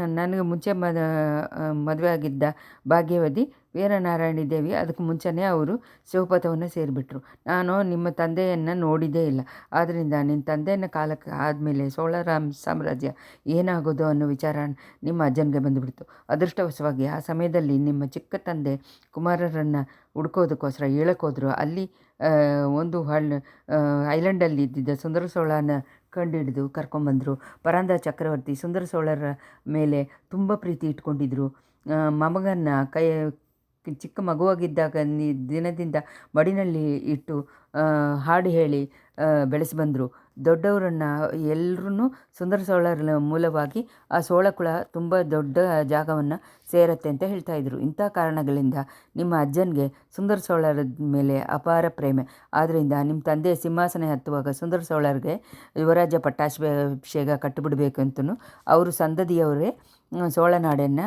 ನನಗೆ ಮುಂಚೆ ಮದುವೆ ಆಗಿದ್ದ ಭಾಗ್ಯವತಿ ವೀರನಾರಾಯಣಿ ದೇವಿ ಅದಕ್ಕೆ ಮುಂಚೆನೇ ಅವರು ಶಿವಪಥವನ್ನು ಸೇರಿಬಿಟ್ರು. ನಾನು ನಿಮ್ಮ ತಂದೆಯನ್ನು ನೋಡಿದೇ ಇಲ್ಲ. ಆದ್ದರಿಂದ ನಿನ್ನ ತಂದೆಯ ಕಾಲಕ್ಕೆ ಆದಮೇಲೆ ಸಾಮ್ರಾಜ್ಯ ಏನಾಗೋದು ಅನ್ನೋ ವಿಚಾರ ನಿಮ್ಮ ಅಜ್ಜನಿಗೆ ಬಂದುಬಿಡ್ತು. ಅದೃಷ್ಟವಶವಾಗಿ ಆ ಸಮಯದಲ್ಲಿ ನಿಮ್ಮ ಚಿಕ್ಕ ತಂದೆ ಕುಮಾರರನ್ನು ಹುಡ್ಕೋದಕ್ಕೋಸ್ಕರ ಹೇಳೋಕ್ಕೋದ್ರು. ಅಲ್ಲಿ ಒಂದು ಐಲ್ಯಾಂಡಲ್ಲಿ ಇದ್ದಿದ್ದ ಸುಂದರ ಸೋಳನ ಕಂಡುಹಿಡಿದು ಕರ್ಕೊಂಬಂದರು. ಪರಾಂದಕ ಚಕ್ರವರ್ತಿ ಸುಂದರ ಸೋಳರ ಮೇಲೆ ತುಂಬ ಪ್ರೀತಿ ಇಟ್ಕೊಂಡಿದ್ರು. ಮೊಮ್ಮಗನ್ನ ಚಿಕ್ಕ ಮಗುವಾಗಿದ್ದಾಗ ದಿನದಿಂದ ಮಡಿನಲ್ಲಿ ಇಟ್ಟು ಹಾಡು ಹೇಳಿ ಬೆಳೆಸಿ ಬಂದರು. ದೊಡ್ಡವರನ್ನು ಎಲ್ಲರೂ ಸುಂದರ ಸೋಳರ ಮೂಲವಾಗಿ ಆ ಸೋಳಕುಳ ತುಂಬ ದೊಡ್ಡ ಜಾಗವನ್ನು ಸೇರತ್ತೆ ಅಂತ ಹೇಳ್ತಾಯಿದ್ರು. ಇಂಥ ಕಾರಣಗಳಿಂದ ನಿಮ್ಮ ಅಜ್ಜನಿಗೆ ಸುಂದರ ಸೋಳರ ಮೇಲೆ ಅಪಾರ ಪ್ರೇಮೆ. ಆದ್ದರಿಂದ ನಿಮ್ಮ ತಂದೆ ಸಿಂಹಾಸನ ಹತ್ತುವಾಗ ಸುಂದರ ಸೋಳರಿಗೆ ಯುವರಾಜ ಪಟ್ಟಾಭಿಷೇಕ ಕಟ್ಟಿಬಿಡಬೇಕು ಅಂತಲೂ ಅವರು ಸಂತತಿಯವರೇ ಸೋಳನಾಡನ್ನು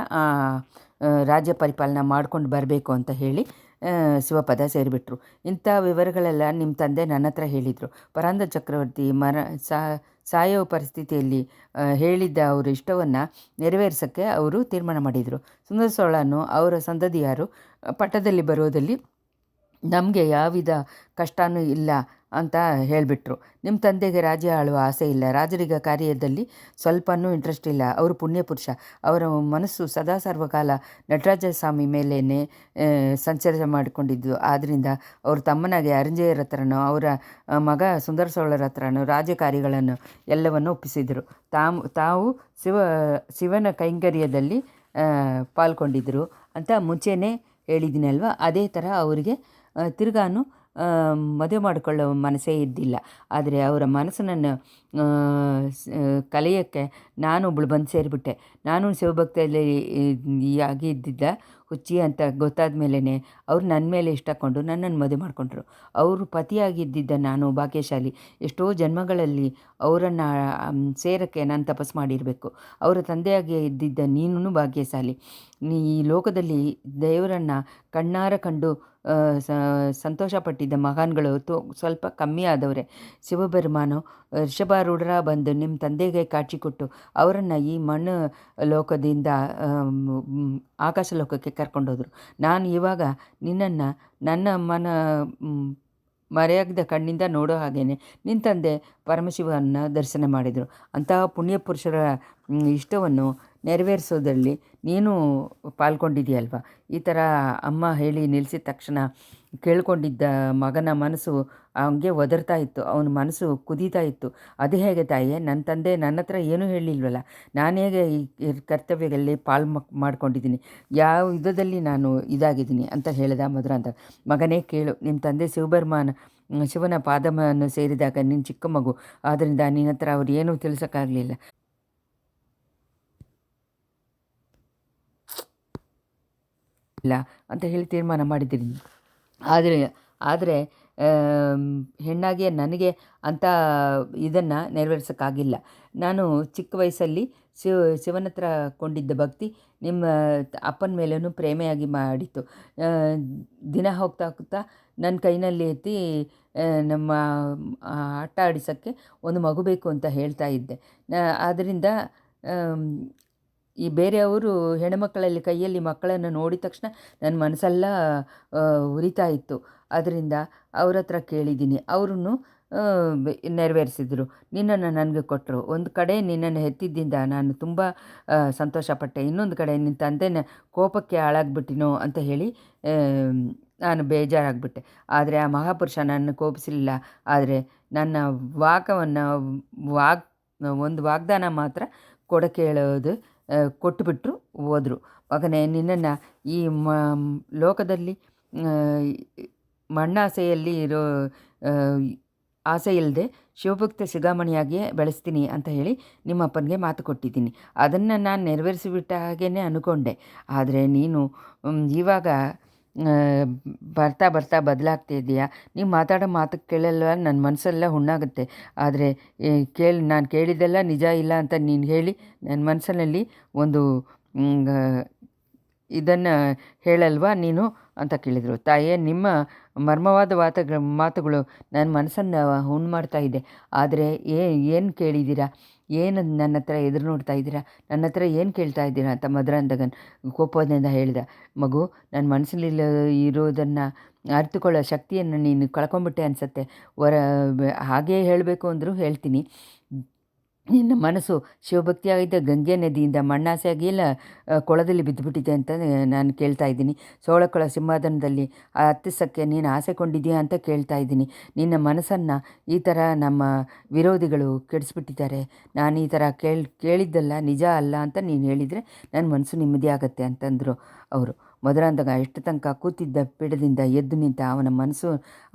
ರಾಜ್ಯ ಪರಿಪಾಲನೆ ಮಾಡ್ಕೊಂಡು ಬರಬೇಕು ಅಂತ ಹೇಳಿ ಶಿವಪದ ಸೇರಿಬಿಟ್ರು. ಇಂಥ ವಿವರಗಳೆಲ್ಲ ನಿಮ್ಮ ತಂದೆ ನನ್ನ ಹತ್ರ ಹೇಳಿದರು. ಪರಾಂದಕ ಚಕ್ರವರ್ತಿ ಸಾಯೋ ಪರಿಸ್ಥಿತಿಯಲ್ಲಿ ಹೇಳಿದ್ದ ಅವರ ಇಷ್ಟವನ್ನು ನೆರವೇರಿಸೋಕ್ಕೆ ಅವರು ತೀರ್ಮಾನ ಮಾಡಿದರು. ಸುಂದರ ಸೋಳನು ಅವರ ಸಂತತಿಯರು ಪಟ್ಟದಲ್ಲಿ ಬರೋದಲ್ಲಿ ನಮಗೆ ಯಾವಿಧ ಕಷ್ಟವೂ ಇಲ್ಲ ಅಂತ ಹೇಳಿಬಿಟ್ರು. ನಿಮ್ಮ ತಂದೆಗೆ ರಾಜ್ಯ ಆಳುವ ಆಸೆ ಇಲ್ಲ. ರಾಜರಿಗ ಕಾರ್ಯದಲ್ಲಿ ಸ್ವಲ್ಪನೂ ಇಂಟ್ರೆಸ್ಟ್ ಇಲ್ಲ. ಅವರು ಪುಣ್ಯಪುರುಷ. ಅವರ ಮನಸ್ಸು ಸದಾ ಸರ್ವಕಾಲ ನಟರಾಜ ಸ್ವಾಮಿ ಮೇಲೇ ಸಂಚರ ಮಾಡಿಕೊಂಡಿದ್ದು. ಆದ್ದರಿಂದ ಅವರು ತಮ್ಮನಾಗಿ ಅರಿಂಜಯರ ಹತ್ರನೋ ಅವರ ಮಗ ಸುಂದರ ಸೋಳರ ಹತ್ರನೋ ರಾಜಕಾರ್ಯಗಳನ್ನು ಎಲ್ಲವನ್ನು ಒಪ್ಪಿಸಿದರು. ತಾವು ಶಿವನ ಕೈಂಕರ್ಯದಲ್ಲಿ ಪಾಲ್ಗೊಂಡಿದ್ದರು ಅಂತ ಮುಂಚೆನೇ ಹೇಳಿದ್ದೀನಿ ಅಲ್ವಾ. ಅದೇ ಥರ ಅವರಿಗೆ ತಿರ್ಗಾನು ಮದುವೆ ಮಾಡಿಕೊಳ್ಳೋ ಮನಸ್ಸೇ ಇದ್ದಿಲ್ಲ. ಆದರೆ ಅವರ ಮನಸ್ಸನ್ನು ಕಲೆಯೋಕ್ಕೆ ನಾನು ಒಬ್ಬಳು ಬಂದು ಸೇರಿಬಿಟ್ಟೆ. ನಾನು ಶಿವಭಕ್ತಿಯಲ್ಲಿ ಇದ್ದಿದ್ದ ಹುಚ್ಚಿ ಅಂತ ಗೊತ್ತಾದ ಮೇಲೇ ಅವ್ರು ನನ್ನ ಮೇಲೆ ಇಷ್ಟಕೊಂಡು ನನ್ನನ್ನು ಮದುವೆ ಮಾಡಿಕೊಂಡ್ರು. ಅವರು ಪತಿಯಾಗಿದ್ದಿದ್ದ ನಾನು ಭಾಗ್ಯಶಾಲಿ. ಎಷ್ಟೋ ಜನ್ಮಗಳಲ್ಲಿ ಅವರನ್ನು ಸೇರೋಕ್ಕೆ ನಾನು ತಪಸ್ಸು ಮಾಡಿರಬೇಕು. ಅವರ ತಂದೆಯಾಗಿ ಇದ್ದಿದ್ದ ನೀನು ಭಾಗ್ಯಶಾಲಿ. ಈ ಲೋಕದಲ್ಲಿ ದೇವರನ್ನು ಕಣ್ಣಾರ ಕಂಡು ಆ, ಸ ಸಂತೋಷಪಟ್ಟಿದ್ದ ಮಹಾನ್ಗಳು ಸ್ವಲ್ಪ ಕಮ್ಮಿ ಆದವರೆ. ಶಿವಬೆರುಮಾನು ಋಷಭಾರೂಢರ ಬಂದು ನಿಮ್ಮ ತಂದೆಗೆ ಕಾಚಿ ಕೊಟ್ಟು ಅವರನ್ನು ಈ ಮಣ್ಣು ಲೋಕದಿಂದ ಆಕಾಶ ಲೋಕಕ್ಕೆ ಕರ್ಕೊಂಡೋದ್ರು. ನಾನು ಇವಾಗ ನಿನ್ನನ್ನು ನನ್ನ ಮರೆಯಾಗದ ಕಣ್ಣಿಂದ ನೋಡೋ ಹಾಗೇನೆ ನಿನ್ನ ತಂದೆ ಪರಮಶಿವನ ದರ್ಶನ ಮಾಡಿದರು. ಅಂತಹ ಪುಣ್ಯ ಪುರುಷರ ಇಷ್ಟವನ್ನು ನೆರವೇರಿಸೋದ್ರಲ್ಲಿ ನೀನು ಪಾಲ್ಗೊಂಡಿದೆಯಲ್ವ. ಈ ಥರ ಅಮ್ಮ ಹೇಳಿ ನಿಲ್ಲಿಸಿದ ತಕ್ಷಣ ಕೇಳ್ಕೊಂಡಿದ್ದ ಮಗನ ಮನಸ್ಸು ಅವನಿಗೆ ಒದರ್ತಾ ಇತ್ತು, ಅವನ ಮನಸ್ಸು ಕುದೀತಾ ಇತ್ತು. ಅದು ಹೇಗೆ ತಾಯಿ, ನನ್ನ ತಂದೆ ನನ್ನ ಹತ್ರ ಏನೂ ಹೇಳಿಲ್ವಲ್ಲ, ನಾನು ಹೇಗೆ ಈ ಕರ್ತವ್ಯಗಳಲ್ಲಿ ಮಾಡ್ಕೊಂಡಿದ್ದೀನಿ, ಯಾವ ಯುದ್ಧದಲ್ಲಿ ನಾನು ಇದಾಗಿದ್ದೀನಿ ಅಂತ ಹೇಳಿದ ಮಧುರಾಂತ. ಮಗನೇ ಕೇಳು, ನಿಮ್ಮ ತಂದೆ ಶಿವನ ಪಾದವನ್ನು ಸೇರಿದಾಗ ನೀನು ಚಿಕ್ಕ ಮಗು, ಆದ್ದರಿಂದ ನಿನ್ನ ಹತ್ರ ಅವ್ರು ಏನೂ ತಿಳಿಸೋಕ್ಕಾಗಲಿಲ್ಲ. ಇಲ್ಲ ಅಂತ ಹೇಳಿ ತೀರ್ಮಾನ ಮಾಡಿದ್ದೀನಿ. ಆದರೆ ಹೆಣ್ಣಾಗಿಯೇ ನನಗೆ ಅಂಥ ಇದನ್ನು ನೆರವೇರ್ಸೋಕ್ಕಾಗಿಲ್ಲ. ನಾನು ಚಿಕ್ಕ ವಯಸ್ಸಲ್ಲಿ ಶಿವನ ಹತ್ರ ಕೊಂಡಿದ್ದ ಭಕ್ತಿ ನಿಮ್ಮ ಅಪ್ಪನ ಮೇಲೂ ಪ್ರೇಮೆಯಾಗಿ ಮಾಡಿತ್ತು. ದಿನ ಹೋಗ್ತಾ ಹೋಗ್ತಾ ನನ್ನ ಕೈನಲ್ಲಿ ಎತ್ತಿ ನಮ್ಮ ಆಟ ಆಡಿಸೋಕ್ಕೆ ಒಂದು ಮಗು ಬೇಕು ಅಂತ ಹೇಳ್ತಾ ಇದ್ದೆ. ಆದ್ದರಿಂದ ಈ ಬೇರೆಯವರು ಹೆಣ್ಣುಮಕ್ಕಳಲ್ಲಿ ಕೈಯಲ್ಲಿ ಮಕ್ಕಳನ್ನು ನೋಡಿದ ತಕ್ಷಣ ನನ್ನ ಮನಸ್ಸೆಲ್ಲ ಉರಿತಾ ಇತ್ತು. ಅದರಿಂದ ಅವ್ರ ಹತ್ರ ಕೇಳಿದ್ದೀನಿ, ಅವರನ್ನು ನೆರವೇರಿಸಿದ್ರು, ನಿನ್ನನ್ನು ನನಗೆ ಕೊಟ್ಟರು. ಒಂದು ಕಡೆ ನಿನ್ನನ್ನು ಹೆತ್ತಿದ್ದಿಂದ ನಾನು ತುಂಬ ಸಂತೋಷಪಟ್ಟೆ, ಇನ್ನೊಂದು ಕಡೆ ನಿನ್ನ ತಂದೆನ ಕೋಪಕ್ಕೆ ಹಾಳಾಗ್ಬಿಟ್ಟಿನೋ ಅಂತ ಹೇಳಿ ನಾನು ಬೇಜಾರಾಗ್ಬಿಟ್ಟೆ. ಆದರೆ ಆ ಮಹಾಪುರುಷ ನನ್ನ ಕೋಪಿಸಲಿಲ್ಲ. ಆದರೆ ನನ್ನ ಒಂದು ವಾಗ್ದಾನ ಮಾತ್ರ ಕೊಡಕ್ಕೆ ಹೇಳೋದು ಕೊಟ್ಟುಬಿಟ್ರು ಹೋದರು. ಮಗನೇ, ನಿನ್ನನ್ನು ಈ ಲೋಕದಲ್ಲಿ ಮಣ್ಣಾಸೆಯಲ್ಲಿ ಇರೋ ಆಸೆ ಇಲ್ಲದೆ ಶಿವಭಕ್ತ ಶಿಖಾಮಣಿಯಾಗಿಯೇ ಬೆಳೆಸ್ತೀನಿ ಅಂತ ಹೇಳಿ ನಿಮ್ಮಪ್ಪನಿಗೆ ಮಾತು ಕೊಟ್ಟಿದ್ದೀನಿ. ಅದನ್ನು ನಾನು ನೆರವೇರಿಸಿಬಿಟ್ಟ ಹಾಗೇ ಅಂದ್ಕೊಂಡೆ. ಆದರೆ ನೀನು ಇವಾಗ ಬರ್ತಾ ಬರ್ತಾ ಬದಲಾಗ್ತಿದ್ದೀಯಾ. ನೀವು ಮಾತಾಡೋ ಮಾತು ಕೇಳಲ್ವ, ನನ್ನ ಮನಸ್ಸೆಲ್ಲ ಹುಣ್ಣಾಗುತ್ತೆ. ಆದರೆ ನಾನು ಕೇಳಿದ್ದೆಲ್ಲ ನಿಜ ಇಲ್ಲ ಅಂತ ನೀನು ಹೇಳಿ ನನ್ನ ಮನಸ್ಸಿನಲ್ಲಿ ಒಂದು ಇದನ್ನು ಹೇಳಲ್ವಾ ನೀನು ಅಂತ ಕೇಳಿದರು. ತಾಯೇ, ನಿಮ್ಮ ಮರ್ಮವಾದ ಮಾತುಗಳು ನನ್ನ ಮನಸ್ಸನ್ನು ಹುಣ್ಣು ಮಾಡ್ತಾ ಇದೆ. ಆದರೆ ಏನು ಕೇಳಿದ್ದೀರಾ, ಏನು ನನ್ನ ಹತ್ರ ಎದುರು ನೋಡ್ತಾ ಇದ್ದೀರಾ, ನನ್ನ ಹತ್ರ ಏನು ಕೇಳ್ತಾ ಇದ್ದೀರಾ ಅಂತ ಮಧುರಾಂತಕನ್ ಕೋಪದಿಂದ ಹೇಳಿದ. ಮಗು, ನನ್ನ ಮನಸ್ಸಲ್ಲಿ ಇರೋದನ್ನು ಅರಿತುಕೊಳ್ಳೋ ಶಕ್ತಿಯನ್ನು ನೀನು ಕಳ್ಕೊಂಬಿಟ್ಟೆ ಅನಿಸುತ್ತೆ. ಹಾಗೇ ಹೇಳಬೇಕು ಅಂದರೂ ಹೇಳ್ತೀನಿ. ನಿನ್ನ ಮನಸ್ಸು ಶಿವಭಕ್ತಿಯಾಗಿದ್ದ ಗಂಗೆ ನದಿಯಿಂದ ಮಣ್ಣಾಸೆಯಾಗಿಯೆಲ್ಲ ಕೊಳದಲ್ಲಿ ಬಿದ್ದುಬಿಟ್ಟಿದೆ ಅಂತ ನಾನು ಕೇಳ್ತಾ ಇದ್ದೀನಿ. ಸೋಳಕೊಳ ಸಿಂಹಾಸನದಲ್ಲಿ ಹತ್ತಿಸೋಕ್ಕೆ ನೀನು ಆಸೆ ಕೊಂಡಿದ್ದೀಯಾ ಅಂತ ಕೇಳ್ತಾ ಇದ್ದೀನಿ. ನಿನ್ನ ಮನಸ್ಸನ್ನು ಈ ಥರ ನಮ್ಮ ವಿರೋಧಿಗಳು ಕೆಡಿಸ್ಬಿಟ್ಟಿದ್ದಾರೆ. ನಾನು ಈ ಥರ ಕೇಳಿದ್ದಲ್ಲ ನಿಜ ಅಲ್ಲ ಅಂತ ನೀನು ಹೇಳಿದರೆ ನನ್ನ ಮನಸ್ಸು ನೆಮ್ಮದಿ ಆಗುತ್ತೆ ಅಂತಂದರು ಅವರು. ಮಧುರಾಂತಕ ಎಷ್ಟು ತನಕ ಕೂತಿದ್ದ ಪೀಠದಿಂದ ಎದ್ದು ನಿಂತ.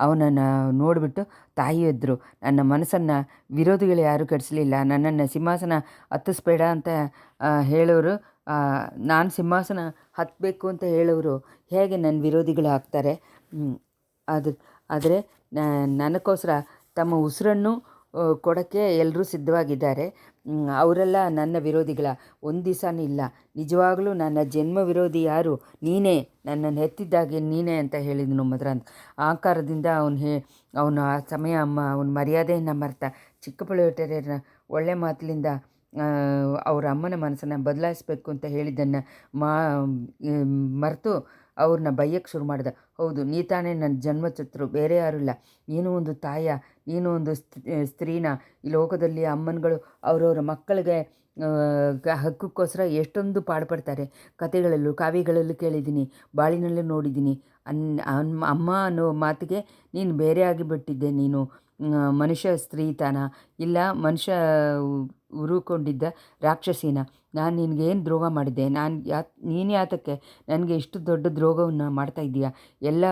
ಅವನನ್ನು ನೋಡಿಬಿಟ್ಟು ತಾಯಿ ಎದ್ರು. ನನ್ನ ಮನಸ್ಸನ್ನು ವಿರೋಧಿಗಳು ಯಾರೂ ಕೆಡಿಸಲಿಲ್ಲ. ನನ್ನನ್ನು ಸಿಂಹಾಸನ ಹತ್ತಿಸ್ಬೇಡ ಅಂತ ಹೇಳೋರು, ನಾನು ಸಿಂಹಾಸನ ಹತ್ತಬೇಕು ಅಂತ ಹೇಳೋರು ಹೇಗೆ ನನ್ನ ವಿರೋಧಿಗಳು ಆಗ್ತಾರೆ? ಆದರೆ ನನಗೋಸ್ಕರ ತಮ್ಮ ಉಸಿರನ್ನು ಕೊಡೋಕ್ಕೆ ಎಲ್ಲರೂ ಸಿದ್ಧವಾಗಿದ್ದಾರೆ. ಅವರೆಲ್ಲ ನನ್ನ ವಿರೋಧಿಗಳ ಒಂದು ದಿವಸನೂ ಇಲ್ಲ. ನಿಜವಾಗಲೂ ನನ್ನ ಜನ್ಮ ವಿರೋಧಿ ಯಾರು? ನೀನೇ, ನನ್ನನ್ನು ಹೆತ್ತಿದ್ದಾಗೆ ನೀನೇ ಅಂತ ಹೇಳಿದನು ಮಧುರಾಂತ. ಅಹಂಕಾರದಿಂದ ಅವನು ಆ ಸಮಯ ಅವನ ಮರ್ಯಾದೆಯನ್ನು ಮರೆತ. ಚಿಕ್ಕಬಳ್ಳಾಪುರ ಒಳ್ಳೆ ಮಾತಿನಿಂದ ಅವ್ರ ಅಮ್ಮನ ಮನಸ್ಸನ್ನು ಬದಲಾಯಿಸಬೇಕು ಅಂತ ಹೇಳಿದ್ದನ್ನು ಮರೆತು ಅವ್ರನ್ನ ಬೈಯಕ್ಕೆ ಶುರು ಮಾಡಿದ. ಹೌದು, ನೀ ತಾನೇ ನನ್ನ ಜನ್ಮಚತ್ರು, ಬೇರೆ ಯಾರೂ ಇಲ್ಲ. ನೀನು ಒಂದು ತಾಯ, ನೀನು ಒಂದು ಸ್ತ್ರೀನ. ಈ ಲೋಕದಲ್ಲಿ ಅಮ್ಮನಗಳು ಅವರವರ ಮಕ್ಕಳಿಗೆ ಹಕ್ಕಕ್ಕೋಸ್ಕರ ಎಷ್ಟೊಂದು ಪಾಡುಪಡ್ತಾರೆ. ಕಥೆಗಳಲ್ಲೂ ಕಾವ್ಯಗಳಲ್ಲೂ ಕೇಳಿದ್ದೀನಿ, ಬಾಳಿನಲ್ಲೂ ನೋಡಿದ್ದೀನಿ. ಅಮ್ಮ ಅನ್ನೋ ಮಾತಿಗೆ ನೀನು ಬೇರೆ ಆಗಿಬಿಟ್ಟಿದ್ದೆ. ನೀನು ಮನುಷ್ಯ ಸ್ತ್ರೀತನ ಇಲ್ಲ, ಮನುಷ್ಯ ಉರುಕೊಂಡಿದ್ದ ರಾಕ್ಷಸಿನ. ನಾನು ನಿನಗೇನು ದ್ರೋಹ ಮಾಡಿದ್ದೆ? ನೀನು ಯಾತಕ್ಕೆ ನನಗೆ ಇಷ್ಟು ದೊಡ್ಡ ದ್ರೋಹವನ್ನು ಮಾಡ್ತಾ ಇದ್ದೀಯಾ? ಎಲ್ಲ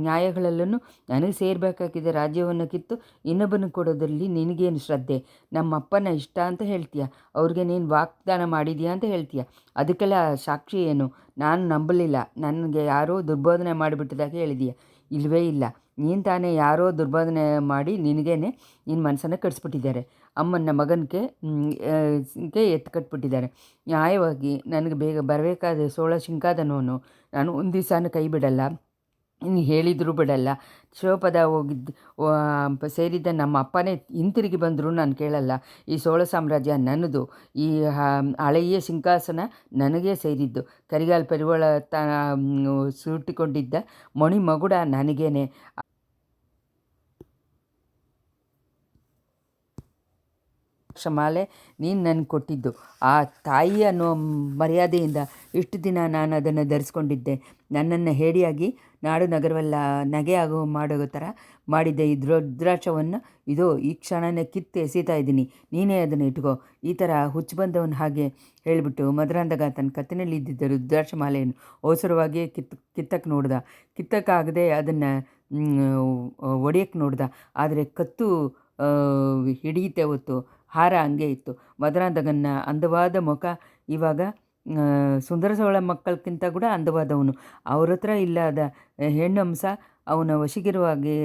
ನ್ಯಾಯಗಳಲ್ಲೂ ನನಗೆ ಸೇರಬೇಕಾಗಿದೆ ರಾಜ್ಯವನ್ನು ಕಿತ್ತು ಇನ್ನೊಬ್ಬನಿಗೆ ಕೊಡೋದ್ರಲ್ಲಿ ನಿನಗೇನು ಶ್ರದ್ಧೆ? ನಮ್ಮ ಅಪ್ಪನ ಇಷ್ಟ ಅಂತ ಹೇಳ್ತೀಯ, ಅವ್ರಿಗೆ ನೀನು ವಾಗ್ದಾನ ಮಾಡಿದೀಯಾ ಅಂತ ಹೇಳ್ತೀಯ. ಅದಕ್ಕೆಲ್ಲ ಸಾಕ್ಷಿ ಏನು? ನಾನು ನಂಬಲಿಲ್ಲ. ನನಗೆ ಯಾರೋ ದುರ್ಬೋಧನೆ ಮಾಡಿಬಿಟ್ಟಿದಾಗ ಹೇಳಿದೀಯ. ಇಲ್ಲವೇ ಇಲ್ಲ. ನೀನು ತಾನೇ ಯಾರೋ ದುರ್ಬೋಧನೆ ಮಾಡಿ ನಿನಗೇನೆ ನಿನ್ನ ಮನಸ್ಸನ್ನು ಕೆಡಿಸ್ಬಿಟ್ಟಿದ್ದಾರೆ. ಅಮ್ಮನ ಮಗನಿಗೆ ಎತ್ತು ಕಟ್ಬಿಟ್ಟಿದ್ದಾರೆ. ನ್ಯಾಯವಾಗಿ ನನಗೆ ಬೇಗ ಬರಬೇಕಾದ 16 ಶಿಂಕಾದನವನು ನಾನು ಒಂದು ದಿವಸನೂ ಕೈ ಬಿಡಲ್ಲ. ಇನ್ನು ಹೇಳಿದರೂ ಬಿಡಲ್ಲ. ಶಿವಪದ ಸೇರಿದ್ದ ನಮ್ಮ ಅಪ್ಪನೇ ಹಿಂತಿರುಗಿ ಬಂದರೂ ನಾನು ಕೇಳಲ್ಲ. ಈ ಸೋಳ ಸಾಮ್ರಾಜ್ಯ ನನ್ನದು. ಈ ಹಳೆಯ ಸಿಂಹಾಸನ ನನಗೇ ಸೇರಿದ್ದು. ಕರಿಗಾಲ ಪರಿವಾಳ ಸುಟ್ಟಿಕೊಂಡಿದ್ದ ಮಣಿ ಮಗುಡ ನನಗೇನೆ. ಮಾಲೆ ನೀನು ನನಗೆ ಕೊಟ್ಟಿದ್ದು. ಆ ತಾಯಿ ಅನ್ನೋ ಮರ್ಯಾದೆಯಿಂದ ಇಷ್ಟು ದಿನ ನಾನು ಅದನ್ನು ಧರಿಸ್ಕೊಂಡಿದ್ದೆ. ನನ್ನನ್ನು ಹೇಡಿಯಾಗಿ ನಾಡು ನಗರವೆಲ್ಲ ನಗೆ ಮಾಡೋ ಥರ ಮಾಡಿದ್ದೆ. ಈ ರುದ್ರಾಕ್ಷವನ್ನು ಇದೋ ಈ ಕ್ಷಣನೇ ಕಿತ್ತು ಎಸೀತಾ ಇದ್ದೀನಿ, ನೀನೇ ಅದನ್ನು ಇಟ್ಕೋ. ಈ ಥರ ಹುಚ್ಚು ಬಂದವನ ಹಾಗೆ ಹೇಳಿಬಿಟ್ಟು ಮಧುರಾಂಧಗ ತನ್ನ ಕತ್ತಿನಲ್ಲಿ ಇದ್ದಿದ್ದ ರುದ್ರಾಕ್ಷ ಮಾಲೆಯನ್ನು ಅವಸರವಾಗಿ ಕಿತ್ತಕ್ಕೆ ನೋಡ್ದ. ಕಿತ್ತಕ್ಕಾಗದೆ ಅದನ್ನು ಒಡೆಯಕ್ಕೆ ನೋಡ್ದ. ಆದರೆ ಕತ್ತು ಹಿಡಿಯುತ್ತೆ ಹೊತ್ತು ಹಾರ ಹಂಗೆ ಇತ್ತು. ಮಧುರಾಂಧಗನ ಅಂದವಾದ ಮುಖ ಇವಾಗ ಸುಂದರ ಸೋಳ ಮಕ್ಕಳಕ್ಕಿಂತ ಕೂಡ ಅಂದವಾದವನು. ಅವ್ರ ಹತ್ರ ಇಲ್ಲದ ಹೆಣ್ಣಂಶ ಅವನ ವಶಿಗಿರುವಾಗೆ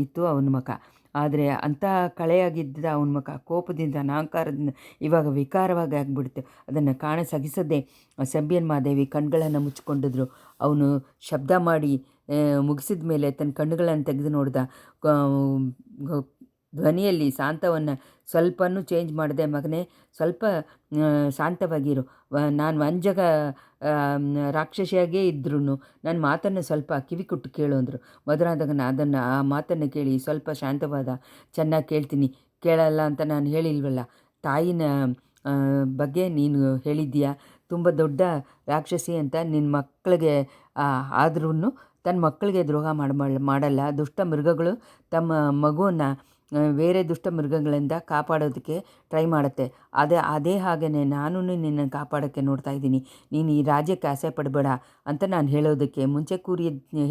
ಇತ್ತು ಅವನ ಮುಖ. ಆದರೆ ಅಂಥ ಕಳೆಯಾಗಿದ್ದ ಅವನ ಮುಖ ಕೋಪದಿಂದ ಅಹಂಕಾರದಿಂದ ಇವಾಗ ವಿಕಾರವಾಗಿ ಆಗಿಬಿಡ್ತು. ಅದನ್ನು ಸಗಿಸದೆ ಸೆಂಬಿಯನ್ ಮಾದೇವಿ ಕಣ್ಗಳನ್ನು ಮುಚ್ಚಿಕೊಂಡಿದ್ರು. ಅವನು ಶಬ್ದ ಮಾಡಿ ಮುಗಿಸಿದ ಮೇಲೆ ತನ್ನ ಕಣ್ಣುಗಳನ್ನು ತೆಗೆದು ನೋಡ್ದ. ಧ್ವನಿಯಲ್ಲಿ ಶಾಂತವನ್ನು ಸ್ವಲ್ಪನೂ ಚೇಂಜ್ ಮಾಡಿದೆ. ಮಗನೇ, ಸ್ವಲ್ಪ ಶಾಂತವಾಗಿರು. ನಾನು ವಂಜಗ ರಾಕ್ಷಸಿಯಾಗೇ ಇದ್ರೂ ನನ್ನ ಮಾತನ್ನು ಸ್ವಲ್ಪ ಕಿವಿ ಕೊಟ್ಟು ಕೇಳು ಅಂದರು. ಮಧುರಾಂಧಗನ ಆ ಮಾತನ್ನು ಕೇಳಿ ಸ್ವಲ್ಪ ಶಾಂತವಾದ. ಚೆನ್ನಾಗಿ ಕೇಳ್ತೀನಿ, ಕೇಳಲ್ಲ ಅಂತ ನಾನು ಹೇಳಿಲ್ವಲ್ಲ. ತಾಯಿನ ಬಗ್ಗೆ ನೀನು ಹೇಳಿದ್ದೀಯಾ, ತುಂಬ ದೊಡ್ಡ ರಾಕ್ಷಸಿ ಅಂತ. ನಿನ್ನ ಮಕ್ಕಳಿಗೆ ಆದ್ರೂ ತನ್ನ ಮಕ್ಕಳಿಗೆ ದ್ರೋಹ ಮಾಡಲ್ಲ. ದುಷ್ಟ ಮೃಗಗಳು ತಮ್ಮ ಮಗುವನ್ನು ಬೇರೆ ದುಷ್ಟ ಮೃಗಗಳಿಂದ ಕಾಪಾಡೋದಕ್ಕೆ ಟ್ರೈ ಮಾಡುತ್ತೆ. ಅದೇ ಹಾಗೆಯೇ ನಾನು ನಿನ್ನನ್ನು ಕಾಪಾಡೋಕ್ಕೆ ನೋಡ್ತಾ ಇದ್ದೀನಿ. ನೀನು ಈ ರಾಜ್ಯಕ್ಕೆ ಆಸೆ ಪಡಬೇಡ ಅಂತ ನಾನು ಹೇಳೋದಕ್ಕೆ ಮುಂಚೆ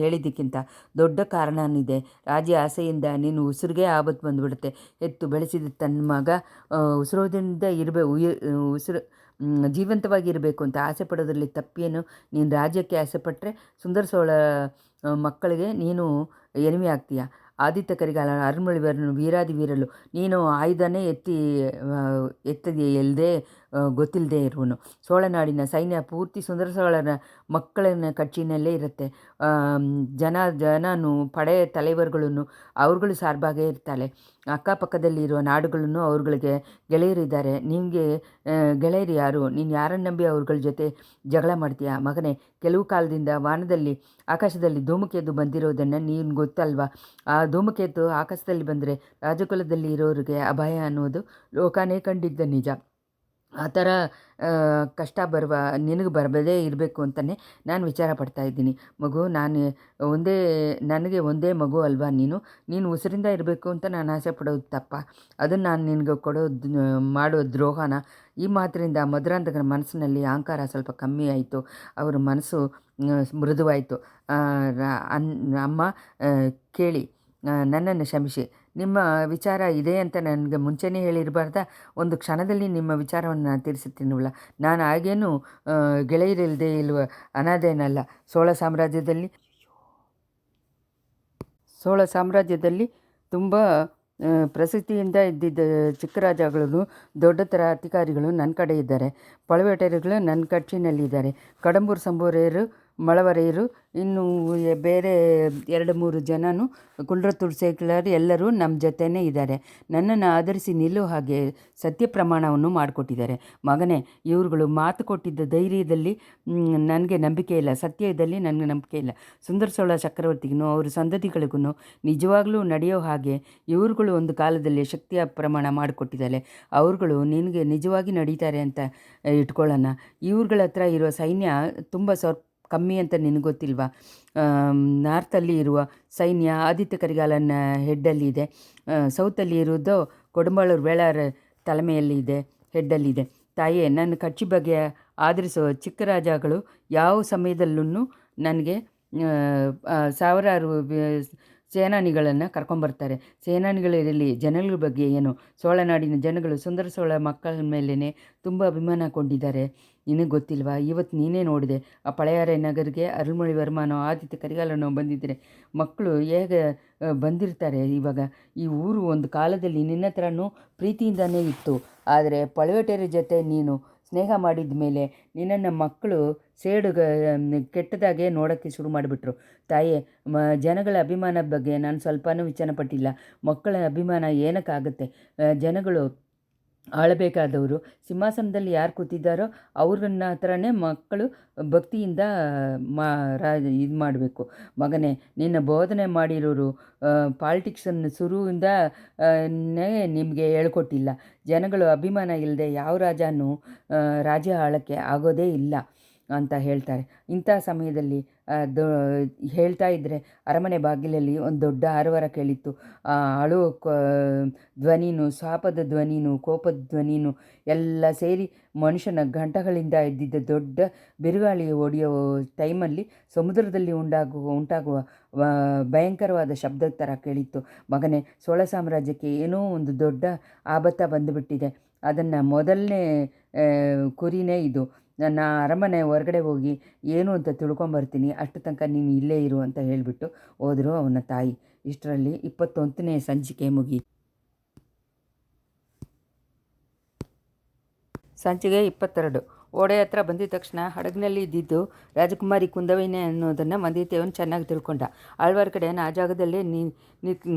ಹೇಳಿದ್ದಕ್ಕಿಂತ ದೊಡ್ಡ ಕಾರಣನಿದೆ. ರಾಜ್ಯ ಆಸೆಯಿಂದ ನೀನು ಉಸಿರಿಗೆ ಆಪತ್ತು ಬಂದುಬಿಡುತ್ತೆ. ಹೆತ್ತು ಬೆಳೆಸಿದ ತನ್ನ ಮಗ ಉಸಿರೋದಿಂದ ಜೀವಂತವಾಗಿರಬೇಕು ಅಂತ ಆಸೆ ಪಡೋದ್ರಲ್ಲಿ ತಪ್ಪೇನು? ನೀನು ರಾಜ್ಯಕ್ಕೆ ಆಸೆ ಪಟ್ಟರೆ ಸುಂದರ ಸೋಳ ಮಕ್ಕಳಿಗೆ ನೀನು ಎನಿಮೆ ಆಗ್ತೀಯ. ಆದಿತ್ಯ ಕರಿಗಾಲ ಅರುಣ್ಮೊಳಿವರ್ಮನು ವೀರಾದಿ ವೀರಲು, ನೀನು ಆಯುಧನೇ ಎತ್ತದೆ ಇಲ್ಲದೆ ಗೊತ್ತಿಲ್ಲದೆ ಇರುವನು. ಸೋಳನಾಡಿನ ಸೈನ್ಯ ಪೂರ್ತಿ ಸುಂದರ ಸೋಳನ ಮಕ್ಕಳನ್ನ ಕಚ್ಚಿನಲ್ಲೇ ಇರುತ್ತೆ. ಜನನು ಪಡೆ ತಲೆವರುಗಳನ್ನು ಅವ್ರುಗಳು ಸಾರ್ಬಾಗೇ ಇರ್ತಾಳೆ. ಅಕ್ಕಪಕ್ಕದಲ್ಲಿರುವ ನಾಡುಗಳನ್ನು ಅವ್ರುಗಳಿಗೆ ಗೆಳೆಯರಿದ್ದಾರೆ. ನಿಮಗೆ ಗೆಳೆಯರು ಯಾರು? ನೀನು ಯಾರನ್ನು ನಂಬಿ ಅವ್ರುಗಳ ಜೊತೆ ಜಗಳ ಮಾಡ್ತೀಯಾ? ಮಗನೇ, ಕೆಲವು ಕಾಲದಿಂದ ವಾನದಲ್ಲಿ ಆಕಾಶದಲ್ಲಿ ಧೂಮಕೇತು ಬಂದಿರೋದನ್ನು ನೀನು ಗೊತ್ತಲ್ವಾ? ಆ ಧೂಮಕೇತು ಆಕಾಶದಲ್ಲಿ ಬಂದರೆ ರಾಜಕುಲದಲ್ಲಿ ಇರೋರಿಗೆ ಅಭಯ ಅನ್ನೋದು ಲೋಕನೇ ಕಂಡಿದ್ದ ನಿಜ. ಆ ಥರ ಕಷ್ಟ ನಿನಗೆ ಬರಬದೇ ಇರಬೇಕು ಅಂತಲೇ ನಾನು ವಿಚಾರ ಪಡ್ತಾ ಇದ್ದೀನಿ. ಮಗು, ನನಗೆ ಒಂದೇ ಮಗು ಅಲ್ವಾ ನೀನು ಉಸಿರಿಂದ ಇರಬೇಕು ಅಂತ ನಾನು ಆಸೆ ಪಡೋದು ತಪ್ಪ? ಅದನ್ನು ನಾನು ನಿನಗೆ ಮಾಡೋ ದ್ರೋಹನ? ಈ ಮಾತಿನಿಂದ ಮಧುರಾಂಧಗನ ಮನಸ್ಸಿನಲ್ಲಿ ಅಹಂಕಾರ ಸ್ವಲ್ಪ ಕಮ್ಮಿ ಆಯಿತು. ಅವರ ಮನಸ್ಸು ಮೃದುವಾಯಿತು. ಅಮ್ಮ, ಕೇಳಿ, ನನ್ನನ್ನು ಕ್ಷಮಿಸಿ. ನಿಮ್ಮ ವಿಚಾರ ಇದೆ ಅಂತ ನನಗೆ ಮುಂಚೆನೇ ಹೇಳಿರಬಾರ್ದ? ಒಂದು ಕ್ಷಣದಲ್ಲಿ ನಿಮ್ಮ ವಿಚಾರವನ್ನು ನಾನು ತಿಳಿಸುತ್ತೀನಲ್ಲ. ನಾನು ಹಾಗೇನು ಗೆಳೆಯರಿಲ್ಲದೆ ಇಲ್ವ ಅನಾಥೇನಲ್ಲ. ಸೋಳ ಸಾಮ್ರಾಜ್ಯದಲ್ಲಿ ತುಂಬ ಪ್ರಸಿದ್ಧಿಯಿಂದ ಇದ್ದಿದ್ದ ಚಿಕ್ಕರಾಜಗಳು, ದೊಡ್ಡ ಥರ ಅಧಿಕಾರಿಗಳು ನನ್ನ ಕಡೆ ಇದ್ದಾರೆ. ಪಳವೇಟರಿಗಳು ನನ್ನ ಕಚ್ಚಿನಲ್ಲಿದ್ದಾರೆ. ಕಡಂಬೂರು ಸಂಬೋರೆಯರು, ಮಳವರೆಯರು, ಇನ್ನು ಬೇರೆ 2-3 ಜನನು, ಕುಂಡ್ರತೂರು ಸೇಕ್ಲರ್ ಎಲ್ಲರೂ ನಮ್ಮ ಜೊತೆಯೇ ಇದ್ದಾರೆ. ನನ್ನನ್ನು ಆಧರಿಸಿ ನಿಲ್ಲೋ ಹಾಗೆ ಸತ್ಯ ಪ್ರಮಾಣವನ್ನು ಮಾಡಿಕೊಟ್ಟಿದ್ದಾರೆ. ಮಗನೇ, ಇವ್ರುಗಳು ಮಾತು ಕೊಟ್ಟಿದ್ದ ಧೈರ್ಯದಲ್ಲಿ ನನಗೆ ನಂಬಿಕೆ ಇಲ್ಲ, ಸತ್ಯದಲ್ಲಿ ನನಗೆ ನಂಬಿಕೆ ಇಲ್ಲ. ಸುಂದರ ಸೋಳ ಚಕ್ರವರ್ತಿಗೂ ಅವ್ರ ಸಂತತಿಗಳಿಗೂ ನಿಜವಾಗ್ಲೂ ನಡೆಯೋ ಹಾಗೆ ಇವ್ರುಗಳು ಒಂದು ಕಾಲದಲ್ಲಿ ಶಕ್ತಿಯ ಪ್ರಮಾಣ ಮಾಡಿಕೊಟ್ಟಿದ್ದಾರೆ. ಅವ್ರುಗಳು ನಿನಗೆ ನಿಜವಾಗಿ ನಡೀತಾರೆ ಅಂತ ಇಟ್ಕೊಳ್ಳೋಣ. ಇವ್ರುಗಳ ಹತ್ರ ಇರೋ ಸೈನ್ಯ ತುಂಬ ಕಮ್ಮಿ ಅಂತ ನಿನಗೆ ಗೊತ್ತಿಲ್ವಾ? ನಾರ್ತಲ್ಲಿ ಇರುವ ಸೈನ್ಯ ಆದಿತ್ಯ ಕರಿಗಾಲನ ಹೆಡ್ಡಲ್ಲಿದೆ. ಸೌತಲ್ಲಿ ಇರೋದು ಕೊಡಂಬಳೂರು ವೇಳಾರ ತಲೆಮೆಯಲ್ಲಿದೆ, ಹೆಡ್ಡಲ್ಲಿದೆ. ತಾಯೇ, ನನ್ನ ಕಚ್ಚಿ ಬಗ್ಗೆ ಆಧರಿಸೋ ಚಿಕ್ಕ ರಾಜಗಳು ಯಾವ ಸಮಯದಲ್ಲೂ ನನಗೆ ಸಾವಿರಾರು ಸೇನಾನಿಗಳನ್ನು ಕರ್ಕೊಂಬರ್ತಾರೆ. ಸೇನಾನಿಗಳಿರಲಿ, ಜನಗಳ ಬಗ್ಗೆ ಏನು? ಸೋಳನಾಡಿನ ಜನಗಳು ಸುಂದರ ಸೋಳ ಮಕ್ಕಳ ಮೇಲೇ ತುಂಬ ಅಭಿಮಾನ ಕೊಂಡಿದ್ದಾರೆ. ನಿನಗೆ ಗೊತ್ತಿಲ್ವಾ? ಇವತ್ತು ನೀನೇ ನೋಡಿದೆ, ಆ ಪಳೆಯಾರೆ ನಗರಿಗೆ ಅರುಳ್ಮೊಳಿವರ್ಮನೋ ಆದಿತ್ಯ ಕರಿಗಾಲನೋ ಬಂದಿದ್ದರೆ ಮಕ್ಕಳು ಹೇಗೆ ಬಂದಿರ್ತಾರೆ. ಇವಾಗ ಈ ಊರು ಒಂದು ಕಾಲದಲ್ಲಿ ನಿನ್ನ ಹತ್ರನೂ ಪ್ರೀತಿಯಿಂದನೇ ಇತ್ತು. ಆದರೆ ಪಳವೇಟರ ಜೊತೆ ನೀನು ಸ್ನೇಹ ಮಾಡಿದ ಮೇಲೆ ನಿನ್ನನ್ನು ಮಕ್ಕಳು ಸೇಡು ಕೆಟ್ಟದಾಗೆ ನೋಡೋಕ್ಕೆ ಶುರು ಮಾಡಿಬಿಟ್ರು. ತಾಯೇ, ಜನಗಳ ಅಭಿಮಾನದ ಬಗ್ಗೆ ನಾನು ಸ್ವಲ್ಪನೂ ವಿಚಾರ ಪಟ್ಟಿಲ್ಲ. ಮಕ್ಕಳ ಅಭಿಮಾನ ಏನಕ್ಕಾಗುತ್ತೆ? ಜನಗಳು ಆಳಬೇಕಾದವರು, ಸಿಂಹಾಸನದಲ್ಲಿ ಯಾರು ಕೂತಿದ್ದಾರೋ ಅವ್ರನ್ನ ಹತ್ರನೇ ಮಕ್ಕಳು ಭಕ್ತಿಯಿಂದ ಇದು ಮಾಡಬೇಕು. ಮಗನೇ, ನಿನ್ನ ಬೋಧನೆ ಮಾಡಿರೋರು ಪಾಲಿಟಿಕ್ಸನ್ನು ಶುರುವಿಂದ ನಿಮಗೆ ಹೇಳ್ಕೊಟ್ಟಿಲ್ಲ. ಜನಗಳು ಅಭಿಮಾನ ಇಲ್ಲದೆ ಯಾವ ರಾಜನೂ ರಾಜ್ಯ ಆಳಕ್ಕೆ ಆಗೋದೇ ಇಲ್ಲ ಅಂತ ಹೇಳ್ತಾರೆ. ಇಂಥ ಸಮಯದಲ್ಲಿ ಹೇಳ್ತಾ ಇದ್ದರೆ ಅರಮನೆ ಬಾಗಿಲಲ್ಲಿ ಒಂದು ದೊಡ್ಡ ಆರವಾರ ಕೇಳಿತ್ತು. ಅಳು ಧ್ವನಿನೂ, ಶಾಪದ ಧ್ವನಿನೂ, ಕೋಪದ ಧ್ವನಿನೂ ಎಲ್ಲ ಸೇರಿ ಮನುಷ್ಯನ ಗಂಟಗಳಿಂದ ಎದ್ದಿದ್ದ ದೊಡ್ಡ ಬಿರುಗಾಳಿ ಹೊಡೆಯೋ ಟೈಮಲ್ಲಿ ಸಮುದ್ರದಲ್ಲಿ ಉಂಟಾಗುವ ಭಯಂಕರವಾದ ಶಬ್ದದ ಥರ ಕೇಳಿತ್ತು. ಮಗನೇ, ಚೋಳ ಸಾಮ್ರಾಜ್ಯಕ್ಕೆ ಏನೋ ಒಂದು ದೊಡ್ಡ ಆಪತ್ತು ಬಂದುಬಿಟ್ಟಿದೆ. ಅದನ್ನು ಮೊದಲನೇ ಕುರಿನೇ ಇದು. ನನ್ನ ಅರಮನೆ ಹೊರಗಡೆ ಹೋಗಿ ಏನು ಅಂತ ತಿಳ್ಕೊಂಬರ್ತೀನಿ, ಅಷ್ಟು ತನಕ ನೀನು ಇಲ್ಲೇ ಇರು ಅಂತ ಹೇಳಿಬಿಟ್ಟು ಹೋದರು ಅವನ ತಾಯಿ. ಇಷ್ಟರಲ್ಲಿ 21ನೇ ಸಂಚಿಕೆ ಮುಗೀತು. ಸಂಚಿಕೆ 22. ಓಡೆ ಹತ್ರ ಬಂದಿದ ತಕ್ಷಣ ಹಡಗಿನಲ್ಲಿ ಇದ್ದಿದ್ದು ರಾಜಕುಮಾರಿ ಕುಂದವಿನೇ ಅನ್ನೋದನ್ನು ವಂದಿತೇವನು ಚೆನ್ನಾಗಿ ತಿಳ್ಕೊಂಡ. ಆಳ್ವಾರ ಕಡೆ ಆ ಜಾಗದಲ್ಲೇ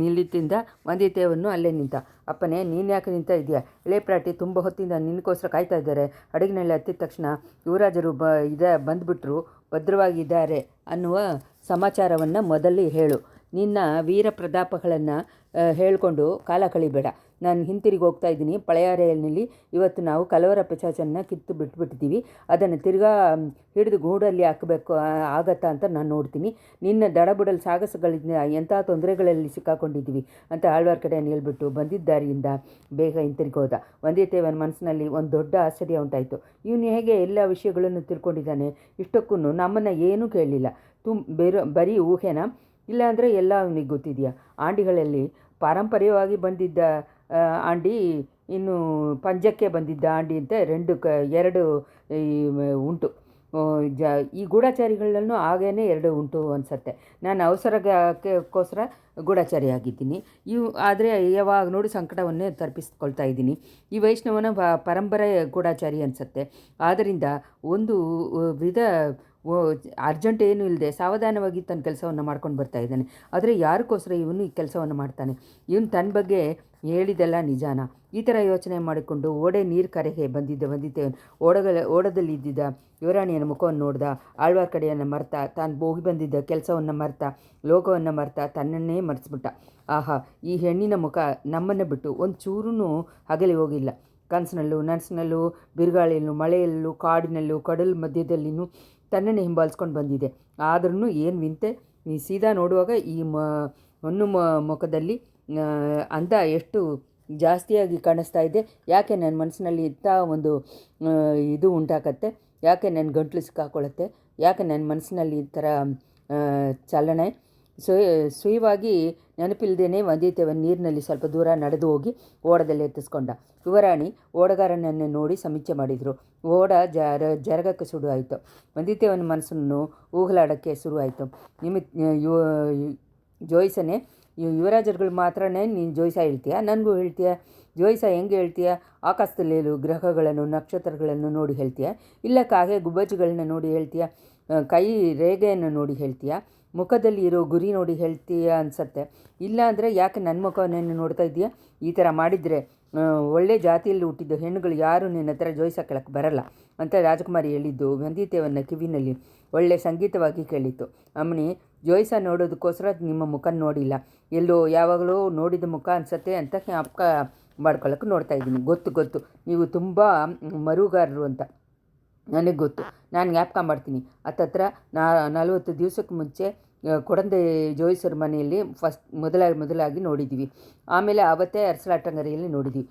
ನಿಲ್ಲಿತ್ತಿಂದ ವಂದಿತೇವನು ಅಲ್ಲೇ ನಿಂತ. ಅಪ್ಪನೇ, ನೀನು ಯಾಕೆ ನಿಂತ ಇದೆಯಾ? ಇಳೆ ಪ್ರಾಟಿ ತುಂಬ ಹೊತ್ತಿಂದ ನಿನಗೋಸ್ಕರ ಕಾಯ್ತಾ ಇದ್ದಾರೆ. ಹಡಗಿನಲ್ಲಿ ಹತ್ತಿದ ತಕ್ಷಣ ಯುವರಾಜರು ಬಂದುಬಿಟ್ರು, ಭದ್ರವಾಗಿದ್ದಾರೆ ಅನ್ನುವ ಸಮಾಚಾರವನ್ನು ಮೊದಲೇ ಹೇಳು. ನಿನ್ನ ವೀರ ಪ್ರತಾಪಗಳನ್ನು ಹೇಳಿಕೊಂಡು ಕಾಲ ಕಳಿಬೇಡ. ನಾನು ಹಿಂತಿರುಗಿ ಹೋಗ್ತಾ ಇದ್ದೀನಿ. ಪಳೆಯಾರೆಯಲ್ಲಿ ಇವತ್ತು ನಾವು ಕಲವರ ಪಿಶಾಚನ್ನು ಕಿತ್ತು ಬಿಟ್ಬಿಟ್ಟಿದ್ದೀವಿ. ಅದನ್ನು ತಿರ್ಗಾ ಹಿಡಿದು ಗೂಡಲ್ಲಿ ಹಾಕಬೇಕು ಆಗತ್ತಾ ಅಂತ ನಾನು ನೋಡ್ತೀನಿ. ನಿನ್ನ ದಡಬುಡಲ್ ಸಾಹಸಗಳಿಂದ ಎಂಥ ತೊಂದರೆಗಳಲ್ಲಿ ಸಿಕ್ಕಾಕೊಂಡಿದ್ದೀವಿ ಅಂತ ಆಳ್ವಾರ ಕಡೆಯನ್ನು ಹೇಳ್ಬಿಟ್ಟು ಬಂದಿದ್ದ ದಾರಿಯಿಂದ ಬೇಗ ಹಿಂತಿರುಗಿ ಹೋದ. ವಂದಿತೇವನ ಮನಸ್ಸಿನಲ್ಲಿ ಒಂದು ದೊಡ್ಡ ಆಶ್ಚರ್ಯ ಉಂಟಾಯಿತು. ಇವನು ಹೇಗೆ ಎಲ್ಲ ವಿಷಯಗಳನ್ನು ತಿಳ್ಕೊಂಡಿದ್ದಾನೆ? ಇಷ್ಟಕ್ಕೂ ನಮ್ಮನ್ನು ಏನೂ ಕೇಳಲಿಲ್ಲ. ಬರೀ ಊಹೆನಾ? ಇಲ್ಲಾಂದರೆ ಎಲ್ಲ ಅವನಿಗೆ ಗೊತ್ತಿದೆಯಾ? ಆಂಡಿಗಳಲ್ಲಿ ಪಾರಂಪರ್ಯವಾಗಿ ಬಂದಿದ್ದ ಆಂಡಿ, ಇನ್ನು ಪಂಜಕ್ಕೆ ಬಂದಿದ್ದ ಆಂಡಿ ಅಂತ ಎರಡು ಉಂಟು. ಈ ಗೂಢಚಾರಿಗಳಲ್ಲೂ ಹಾಗೇನೆ 2 ಉಂಟು ಅನಿಸತ್ತೆ. ನಾನು ಅವಸರಕ್ಕೋಸ್ಕರ ಗೂಢಚಾರಿ ಆಗಿದ್ದೀನಿ. ಆದರೆ ಯಾವಾಗ ನೋಡಿ ಸಂಕಟವನ್ನೇ ತಪ್ಪಿಸ್ಕೊಳ್ತಾ ಇದ್ದೀನಿ. ಈ ವೈಷ್ಣವನ ಪರಂಪರೆ ಗೂಢಚಾರಿ ಅನಿಸತ್ತೆ. ಆದ್ದರಿಂದ ಒಂದು ವಿಧ ಅರ್ಜೆಂಟ್ ಏನೂ ಇಲ್ಲದೆ ಸಾವಧಾನವಾಗಿ ತನ್ನ ಕೆಲಸವನ್ನು ಮಾಡ್ಕೊಂಡು ಬರ್ತಾ ಇದ್ದಾನೆ. ಆದರೆ ಯಾರಿಗೋಸ್ಕರ ಇವನು ಈ ಕೆಲಸವನ್ನು ಮಾಡ್ತಾನೆ? ಇವನು ತನ್ನ ಬಗ್ಗೆ ಹೇಳಿದೆಲ್ಲ ನಿಜಾನ? ಈ ಥರ ಯೋಚನೆ ಮಾಡಿಕೊಂಡು ಓಡೆ ನೀರು ಕರೆಗೆ ಬಂದಿದ್ದೇವನು ಓಡದಲ್ಲಿ ಇದ್ದಿದ್ದ ಯುವರಾಣಿಯನ ಮುಖವನ್ನು ನೋಡ್ದ. ಆಳ್ವಾರ ಕಡೆಯನ್ನು ಮರ್ತ, ತಾನು ಹೋಗಿ ಬಂದಿದ್ದ ಕೆಲಸವನ್ನು ಮರ್ತ, ಲೋಕವನ್ನು ಮರ್ತ, ತನ್ನನ್ನೇ ಮರೆಸ್ಬಿಟ್ಟ. ಆಹಾ, ಈ ಹೆಣ್ಣಿನ ಮುಖ ನಮ್ಮನ್ನು ಬಿಟ್ಟು ಒಂದು ಚೂರೂ ಹಗಲಿ ಹೋಗಿಲ್ಲ. ಕನಸಿನಲ್ಲೂ ನನಸಿನಲ್ಲೂ, ಬಿರುಗಾಳಿಯಲ್ಲೂ, ಮಳೆಯಲ್ಲೂ, ಕಾಡಿನಲ್ಲೂ, ಕಡಲು ಮಧ್ಯದಲ್ಲಿನೂ ತನ್ನನ್ನು ಹಿಂಬಾಲಿಸ್ಕೊಂಡು ಬಂದಿದೆ. ಆದ್ರೂ ಏನು ವಿಂತೆ, ನೀ ಸೀದಾ ನೋಡುವಾಗ ಈ ಹೊನ್ನು ಮುಖದಲ್ಲಿ ಅಂದ ಎಷ್ಟು ಜಾಸ್ತಿಯಾಗಿ ಕಾಣಿಸ್ತಾ ಇದೆ. ಯಾಕೆ ನನ್ನ ಮನಸ್ಸಿನಲ್ಲಿ ಇಂಥ ಒಂದು ಇದು ಉಂಟಾಗತ್ತೆ? ಯಾಕೆ ನನ್ನ ಗಂಟ್ಲು ಸಿಕ್ಕಾಕೊಳ್ಳುತ್ತೆ? ಯಾಕೆ ನನ್ನ ಮನಸ್ಸಿನಲ್ಲಿ ಈ ಥರ ಚಲನೆ? ಸುಯವಾಗಿ ನೆನಪಿಲ್ಲದೇನೆ ವಂದಿತೇವನ ನೀರಿನಲ್ಲಿ ಸ್ವಲ್ಪ ದೂರ ನಡೆದು ಹೋಗಿ ಓಡದಲ್ಲಿ ಎತ್ತಿಸ್ಕೊಂಡ. ಯುವರಾಣಿ ಓಡಗಾರನನ್ನು ನೋಡಿ ಸಮೀಕ್ಷೆ ಮಾಡಿದರು. ಓಡ ಜರಗಕ್ಕೆ ಶುರು ಆಯಿತು. ವಂದಿತೇವನ ಮನಸ್ಸನ್ನು ಊಗಲಾಡೋಕ್ಕೆ ಶುರು ಆಯಿತು. ಜೋಯಿಸನೇ, ಯುವರಾಜರುಗಳು ಮಾತ್ರನೇ ನೀನು ಜೋಯಿಸ ಹೇಳ್ತೀಯ? ನನಗೂ ಹೇಳ್ತೀಯ? ಜೋಯಿಸ ಹೆಂಗೆ ಹೇಳ್ತೀಯ? ಆಕಾಶದಲ್ಲೇಲು ಗ್ರಹಗಳನ್ನು, ನಕ್ಷತ್ರಗಳನ್ನು ನೋಡಿ ಹೇಳ್ತೀಯ? ಇಲ್ಲ ಕಾಗೆ ಗುಬ್ಬಜ್ಜಿಗಳನ್ನ ನೋಡಿ ಹೇಳ್ತೀಯ? ಕೈ ರೇಖೆಯನ್ನು ನೋಡಿ ಹೇಳ್ತೀಯ? ಮುಖದಲ್ಲಿ ಇರೋ ಗುರಿ ನೋಡಿ ಹೇಳ್ತೀಯ ಅನಿಸತ್ತೆ. ಇಲ್ಲ ಅಂದರೆ ಯಾಕೆ ನನ್ನ ಮುಖವನ್ನು ನೋಡ್ತಾ ಇದೆಯಾ? ಈ ಥರ ಮಾಡಿದರೆ ಒಳ್ಳೆ ಜಾತಿಯಲ್ಲಿ ಹುಟ್ಟಿದ್ದ ಹೆಣ್ಣುಗಳು ಯಾರು ನಿನ್ನ ಹತ್ರ ಜೋಯಿಸ ಕೇಳಕ್ಕೆ ಬರಲ್ಲ ಅಂತ ರಾಜಕುಮಾರಿ ಹೇಳಿದ್ದು ವಂದಿತೇವನ ಕಿವಿನಲ್ಲಿ ಒಳ್ಳೆ ಸಂಗೀತವಾಗಿ ಕೇಳಿತ್ತು. ಅಮ್ಮನಿ, ಜೋಯಿಸ ನೋಡೋದಕ್ಕೋಸ್ಕರ ನಿಮ್ಮ ಮುಖ ನೋಡಿಲ್ಲ, ಎಲ್ಲೋ ಯಾವಾಗಲೂ ನೋಡಿದ ಮುಖ ಅನಿಸತ್ತೆ ಅಂತ ಜ್ಞಾಪಕ ಮಾಡ್ಕೊಳ್ಳೋಕೆ ನೋಡ್ತಾ ಇದ್ದೀನಿ. ಗೊತ್ತು ನೀವು ತುಂಬ ಮರುಗಾರರು ಅಂತ ನನಗೆ ಗೊತ್ತು. ನಾನು ಜ್ಞಾಪಕ ಮಾಡ್ತೀನಿ. ಹತ್ತತ್ರ 40 ದಿವಸಕ್ಕೆ ಮುಂಚೆ ಕೊಡಂದೆ ಜೋಯಿಸರ ಮನೆಯಲ್ಲಿ ಮೊದಲಾಗಿ ನೋಡಿದ್ದೀವಿ. ಆಮೇಲೆ ಆವತ್ತೇ ಅರಸಲಾಟಂಗರಿಯಲ್ಲಿ ನೋಡಿದ್ದೀವಿ.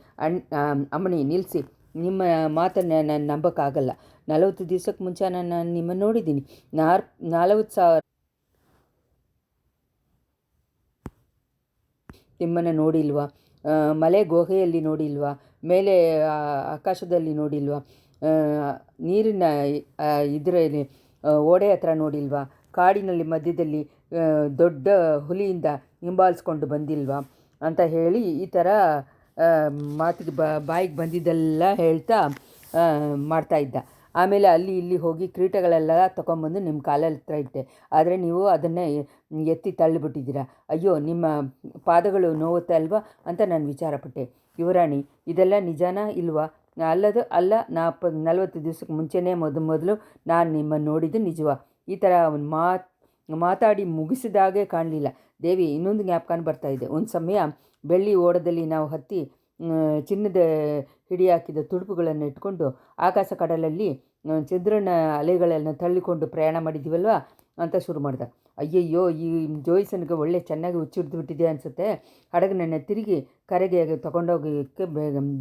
ಅಮ್ಮಣಿ, ನಿಲ್ಲಿಸಿ. ನಿಮ್ಮ ಮಾತನ್ನು ನಾನು ನಂಬೋಕ್ಕಾಗಲ್ಲ. 40 ದಿವಸಕ್ಕೆ ಮುಂಚೆ ನಾನು ನಿಮ್ಮನ್ನು ನೋಡಿದ್ದೀನಿ. 40,000 ನಿಮ್ಮನ್ನು ನೋಡಿಲ್ವಾ? ಮಲೆ ಗುಹೆಯಲ್ಲಿ ನೋಡಿಲ್ವಾ? ಮೇಲೆ ಆಕಾಶದಲ್ಲಿ ನೋಡಿಲ್ವಾ? ನೀರಿನ ಇದರಲ್ಲಿ ಓಡೆ ಹತ್ರ ನೋಡಿಲ್ವಾ? ಕಾಡಿನಲ್ಲಿ ಮಧ್ಯದಲ್ಲಿ ದೊಡ್ಡ ಹುಲಿಯಿಂದ ಹಿಂಬಾಲಿಸ್ಕೊಂಡು ಬಂದಿಲ್ವಾ ಅಂತ ಹೇಳಿ ಈ ಥರ ಮಾತಿಗೆ ಬಾಯಿಗೆ ಬಂದಿದ್ದೆಲ್ಲ ಹೇಳ್ತಾ ಮಾಡ್ತಾಯಿದ್ದ. ಆಮೇಲೆ ಅಲ್ಲಿ ಇಲ್ಲಿ ಹೋಗಿ ಕಿರೀಟಗಳೆಲ್ಲ ತೊಗೊಂಬಂದು ನಿಮ್ಮ ಕಾಲಲ್ಲಿ ಹತ್ರ ಇಟ್ಟೆ, ಆದರೆ ನೀವು ಅದನ್ನೇ ಎತ್ತಿ ತಳ್ಳಿಬಿಟ್ಟಿದ್ದೀರ. ಅಯ್ಯೋ, ನಿಮ್ಮ ಪಾದಗಳು ನೋವುತ್ತೆ ಅಲ್ವಾ ಅಂತ ನಾನು ವಿಚಾರಪಟ್ಟೆ. ಯುವರಾಣಿ, ಇದೆಲ್ಲ ನಿಜಾನಾ ಇಲ್ವಾ? ಅಲ್ಲ, 40 ದಿವಸಕ್ಕೆ ಮುಂಚೆನೇ ಮೊದಲು ನಾನು ನಿಮ್ಮನ್ನು ನೋಡಿದ್ದು ನಿಜವಾ? ಈ ಥರ ಅವನು ಮಾತಾಡಿ ಮುಗಿಸಿದಾಗೆ ಕಾಣಲಿಲ್ಲ. ದೇವಿ, ಇನ್ನೊಂದು ಜ್ಞಾಪಕ ಬರ್ತಾಯಿದೆ. ಒಂದು ಸಮಯ ಬೆಳ್ಳಿ ಓಡದಲ್ಲಿ ನಾವು ಹತ್ತಿ ಚಿನ್ನದ ಹಿಡಿ ಹಾಕಿದ ತುಡುಪುಗಳನ್ನು ಇಟ್ಕೊಂಡು ಆಕಾಶ ಕಡಲಲ್ಲಿ ಚಂದ್ರನ ಅಲೆಗಳನ್ನು ತಳ್ಳಿಕೊಂಡು ಪ್ರಯಾಣ ಮಾಡಿದ್ದೀವಲ್ವ ಅಂತ ಶುರು ಮಾಡ್ದೆ. ಅಯ್ಯಯ್ಯೋ, ಈ ಜೋಯಿಸನಿಗೆ ಒಳ್ಳೆ ಚೆನ್ನಾಗಿ ಹುಚ್ಚಿಡ್ದು ಬಿಟ್ಟಿದೆ ಅನಿಸುತ್ತೆ. ಹಡಗನನ್ನು ತಿರುಗಿ ಕರೆಗೆ ತೊಗೊಂಡೋಗೋಕ್ಕೆ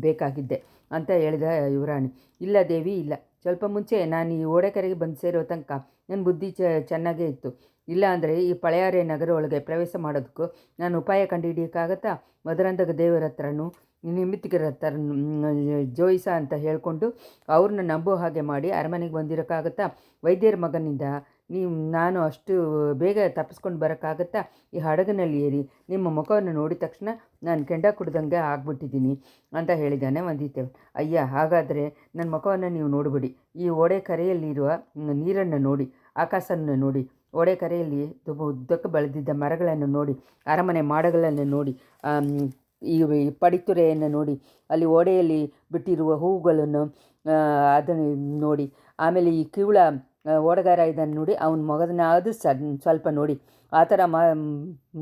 ಬೇಕಾಗಿದ್ದೆ ಅಂತ ಹೇಳಿದ ಯುವರಾಣಿ. ಇಲ್ಲ ದೇವಿ, ಇಲ್ಲ. ಸ್ವಲ್ಪ ಮುಂಚೆ ನಾನು ಈ ಓಡೆಕೆರೆಗೆ ಬಂದು ಸೇರೋ ತನಕ ನನ್ನ ಬುದ್ಧಿ ಚೆನ್ನಾಗೇ ಇತ್ತು. ಇಲ್ಲ ಅಂದರೆ ಈ ಪಳೆಯಾರೆ ನಗರ ಒಳಗೆ ಪ್ರವೇಶ ಮಾಡೋದಕ್ಕೂ ನಾನು ಉಪಾಯ ಕಂಡುಹಿಡಿಯೋಕ್ಕಾಗತ್ತಾ? ಮದರಂದಗ ದೇವರ ಹತ್ರನೂ ನಿಮಿತ್ತಿಗರ ಹತ್ರ ಜೋಯಿಸ ಅಂತ ಹೇಳಿಕೊಂಡು ಅವ್ರನ್ನ ನಂಬೋ ಹಾಗೆ ಮಾಡಿ ಅರಮನೆಗೆ ಬಂದಿರೋಕ್ಕಾಗತ್ತಾ? ವೈದ್ಯರ ಮಗನಿಂದ ನಾನು ಅಷ್ಟು ಬೇಗ ತಪ್ಪಿಸ್ಕೊಂಡು ಬರೋಕ್ಕಾಗತ್ತಾ? ಈ ಹಡಗಿನಲ್ಲಿ ಏರಿ ನಿಮ್ಮ ಮುಖವನ್ನು ನೋಡಿದ ತಕ್ಷಣ ನಾನು ಕೆಂಡ ಕುಡ್ದಂಗೆ ಆಗ್ಬಿಟ್ಟಿದ್ದೀನಿ ಅಂತ ಹೇಳಿದ್ದಾನೆ ವಂದಿತೇವ. ಅಯ್ಯ, ಹಾಗಾದರೆ ನನ್ನ ಮುಖವನ್ನು ನೀವು ನೋಡಿಬಿಡಿ. ಈ ಓಡೆ ಕರೆಯಲ್ಲಿರುವ ನೀರನ್ನು ನೋಡಿ, ಆಕಾಶವನ್ನು ನೋಡಿ, ಓಡೆ ಕರೆಯಲ್ಲಿ ಉದ್ದಕ್ಕೆ ಬೆಳೆದಿದ್ದ ಮರಗಳನ್ನು ನೋಡಿ, ಅರಮನೆ ಮಾಡಗಳನ್ನು ನೋಡಿ, ಈ ಪಡಿತುರೆಯನ್ನು ನೋಡಿ, ಅಲ್ಲಿ ಓಡೆಯಲ್ಲಿ ಬಿಟ್ಟಿರುವ ಹೂವುಗಳನ್ನು ಅದನ್ನು ನೋಡಿ, ಆಮೇಲೆ ಈ ಕಿವುಳ ಓಡಗಾರ ಇದನ್ನು ನೋಡಿ, ಅವನ ಮಗದನ್ನಾದರೂ ಸ್ವಲ್ಪ ನೋಡಿ. ಆ ಥರ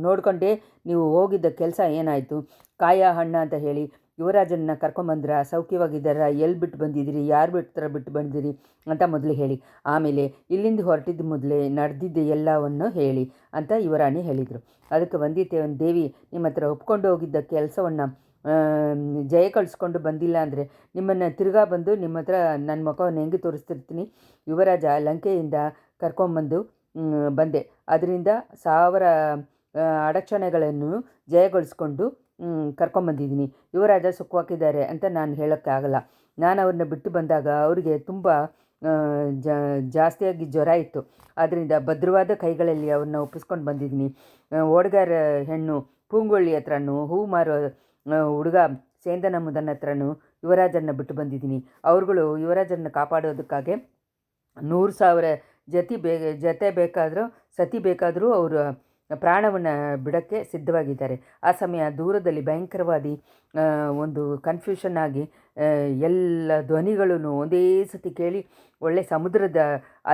ನೋಡಿಕೊಂಡೇ ನೀವು ಹೋಗಿದ್ದ ಕೆಲಸ ಏನಾಯಿತು? ಕಾಯ ಹಣ್ಣು ಅಂತ ಹೇಳಿ ಯುವರಾಜನ್ನ ಕರ್ಕೊಂಬಂದ್ರ? ಸೌಖ್ಯವಾಗಿದ್ದಾರ? ಎಲ್ಲಿ ಬಿಟ್ಟು ಬಂದಿದ್ದೀರಿ? ಯಾರು ಬಿಟ್ಟು ಬಂದಿದ್ದೀರಿ ಅಂತ ಮೊದಲು ಹೇಳಿ. ಆಮೇಲೆ ಇಲ್ಲಿಂದ ಹೊರಟಿದ್ದ ಮೊದಲೇ ನಡೆದಿದ್ದು ಎಲ್ಲವನ್ನು ಹೇಳಿ ಅಂತ ಯುವರಾಣಿ ಹೇಳಿದರು. ಅದಕ್ಕೆ ವಂದಿತೇವನ್, ದೇವಿ, ನಿಮ್ಮ ಹತ್ರ ಒಪ್ಕೊಂಡು ಹೋಗಿದ್ದ ಕೆಲಸವನ್ನು ಜಯ ಕಳಿಸ್ಕೊಂಡು ಬಂದಿಲ್ಲ ಅಂದರೆ ನಿಮ್ಮನ್ನು ತಿರ್ಗಾ ಬಂದು ನಿಮ್ಮ ಹತ್ರ ನನ್ನ ಮುಖವನ್ನು ಹೆಂಗೆ ತೋರಿಸ್ತಿರ್ತೀನಿ? ಯುವರಾಜ ಲಂಕೆಯಿಂದ ಕರ್ಕೊಂಬಂದು ಬಂದೆ, ಅದರಿಂದ 1000 ಅಡಚಣೆಗಳನ್ನು ಜಯಗೊಳಿಸ್ಕೊಂಡು ಕರ್ಕೊಂಬಂದಿದ್ದೀನಿ. ಯುವರಾಜ ಸುಖವಾಗಿದ್ದಾರೆ ಅಂತ ನಾನು ಹೇಳೋಕ್ಕಾಗಲ್ಲ. ನಾನು ಅವ್ರನ್ನ ಬಿಟ್ಟು ಬಂದಾಗ ಅವರಿಗೆ ತುಂಬ ಜಾಸ್ತಿಯಾಗಿ ಜ್ವರ ಇತ್ತು. ಆದ್ದರಿಂದ ಭದ್ರವಾದ ಕೈಗಳಲ್ಲಿ ಅವ್ರನ್ನ ಒಪ್ಪಿಸ್ಕೊಂಡು ಬಂದಿದ್ದೀನಿ. ಓಡಗಾರ ಹೆಣ್ಣು ಪೂಂಗೊಳ್ಳಿ ಹತ್ರನೂ, ಹೂವು ಮಾರೋ ಹುಡುಗ ಸೇಂದನ ಮುದನ ಹತ್ರನೂ ಯುವರಾಜನ್ನ ಬಿಟ್ಟು ಬಂದಿದ್ದೀನಿ. ಅವ್ರುಗಳು ಯುವರಾಜನ್ನ ಕಾಪಾಡೋದಕ್ಕಾಗೆ 100,000 ಜತೆ ಬೇಕಾದರೂ ಸತಿ ಬೇಕಾದರೂ ಅವರು ಪ್ರಾಣವನ್ನು ಬಿಡೋಕ್ಕೆ ಸಿದ್ಧವಾಗಿದ್ದಾರೆ. ಆ ಸಮಯ ದೂರದಲ್ಲಿ ಭಯಂಕರವಾದಿ ಒಂದು ಕನ್ಫ್ಯೂಷನ್ ಆಗಿ ಎಲ್ಲ ಧ್ವನಿಗಳೂ ಒಂದೇ ಸತಿ ಕೇಳಿ ಒಳ್ಳೆ ಸಮುದ್ರದ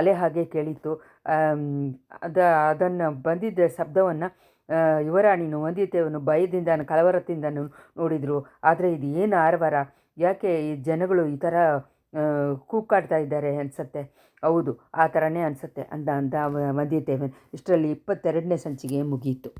ಅಲೆ ಹಾಗೆ ಕೇಳಿತ್ತು. ಅದನ್ನು ಬಂದಿದ್ದ ಶಬ್ದವನ್ನು ಯುವರಾಣಿನೂ ವಂದಿತೇವನು ಭಯದಿಂದ ಕಲವರದಿಂದ ನೋಡಿದರು. ಆದರೆ ಇದು ಏನು ಆರವಾರ? ಯಾಕೆ ಈ ಜನಗಳು ಈ ಥರ ಕೂಗಾಡ್ತಾ ಇದ್ದಾರೆ ಅನಿಸುತ್ತೆ. ಹೌದು, ಆ ಥರನೇ ಅನಿಸುತ್ತೆ ಅಂದ ವಂದಿತೇವನ್. ಇಷ್ಟರಲ್ಲಿ 22ನೇ ಸಂಚಿಕೆ ಮುಗಿಯಿತು.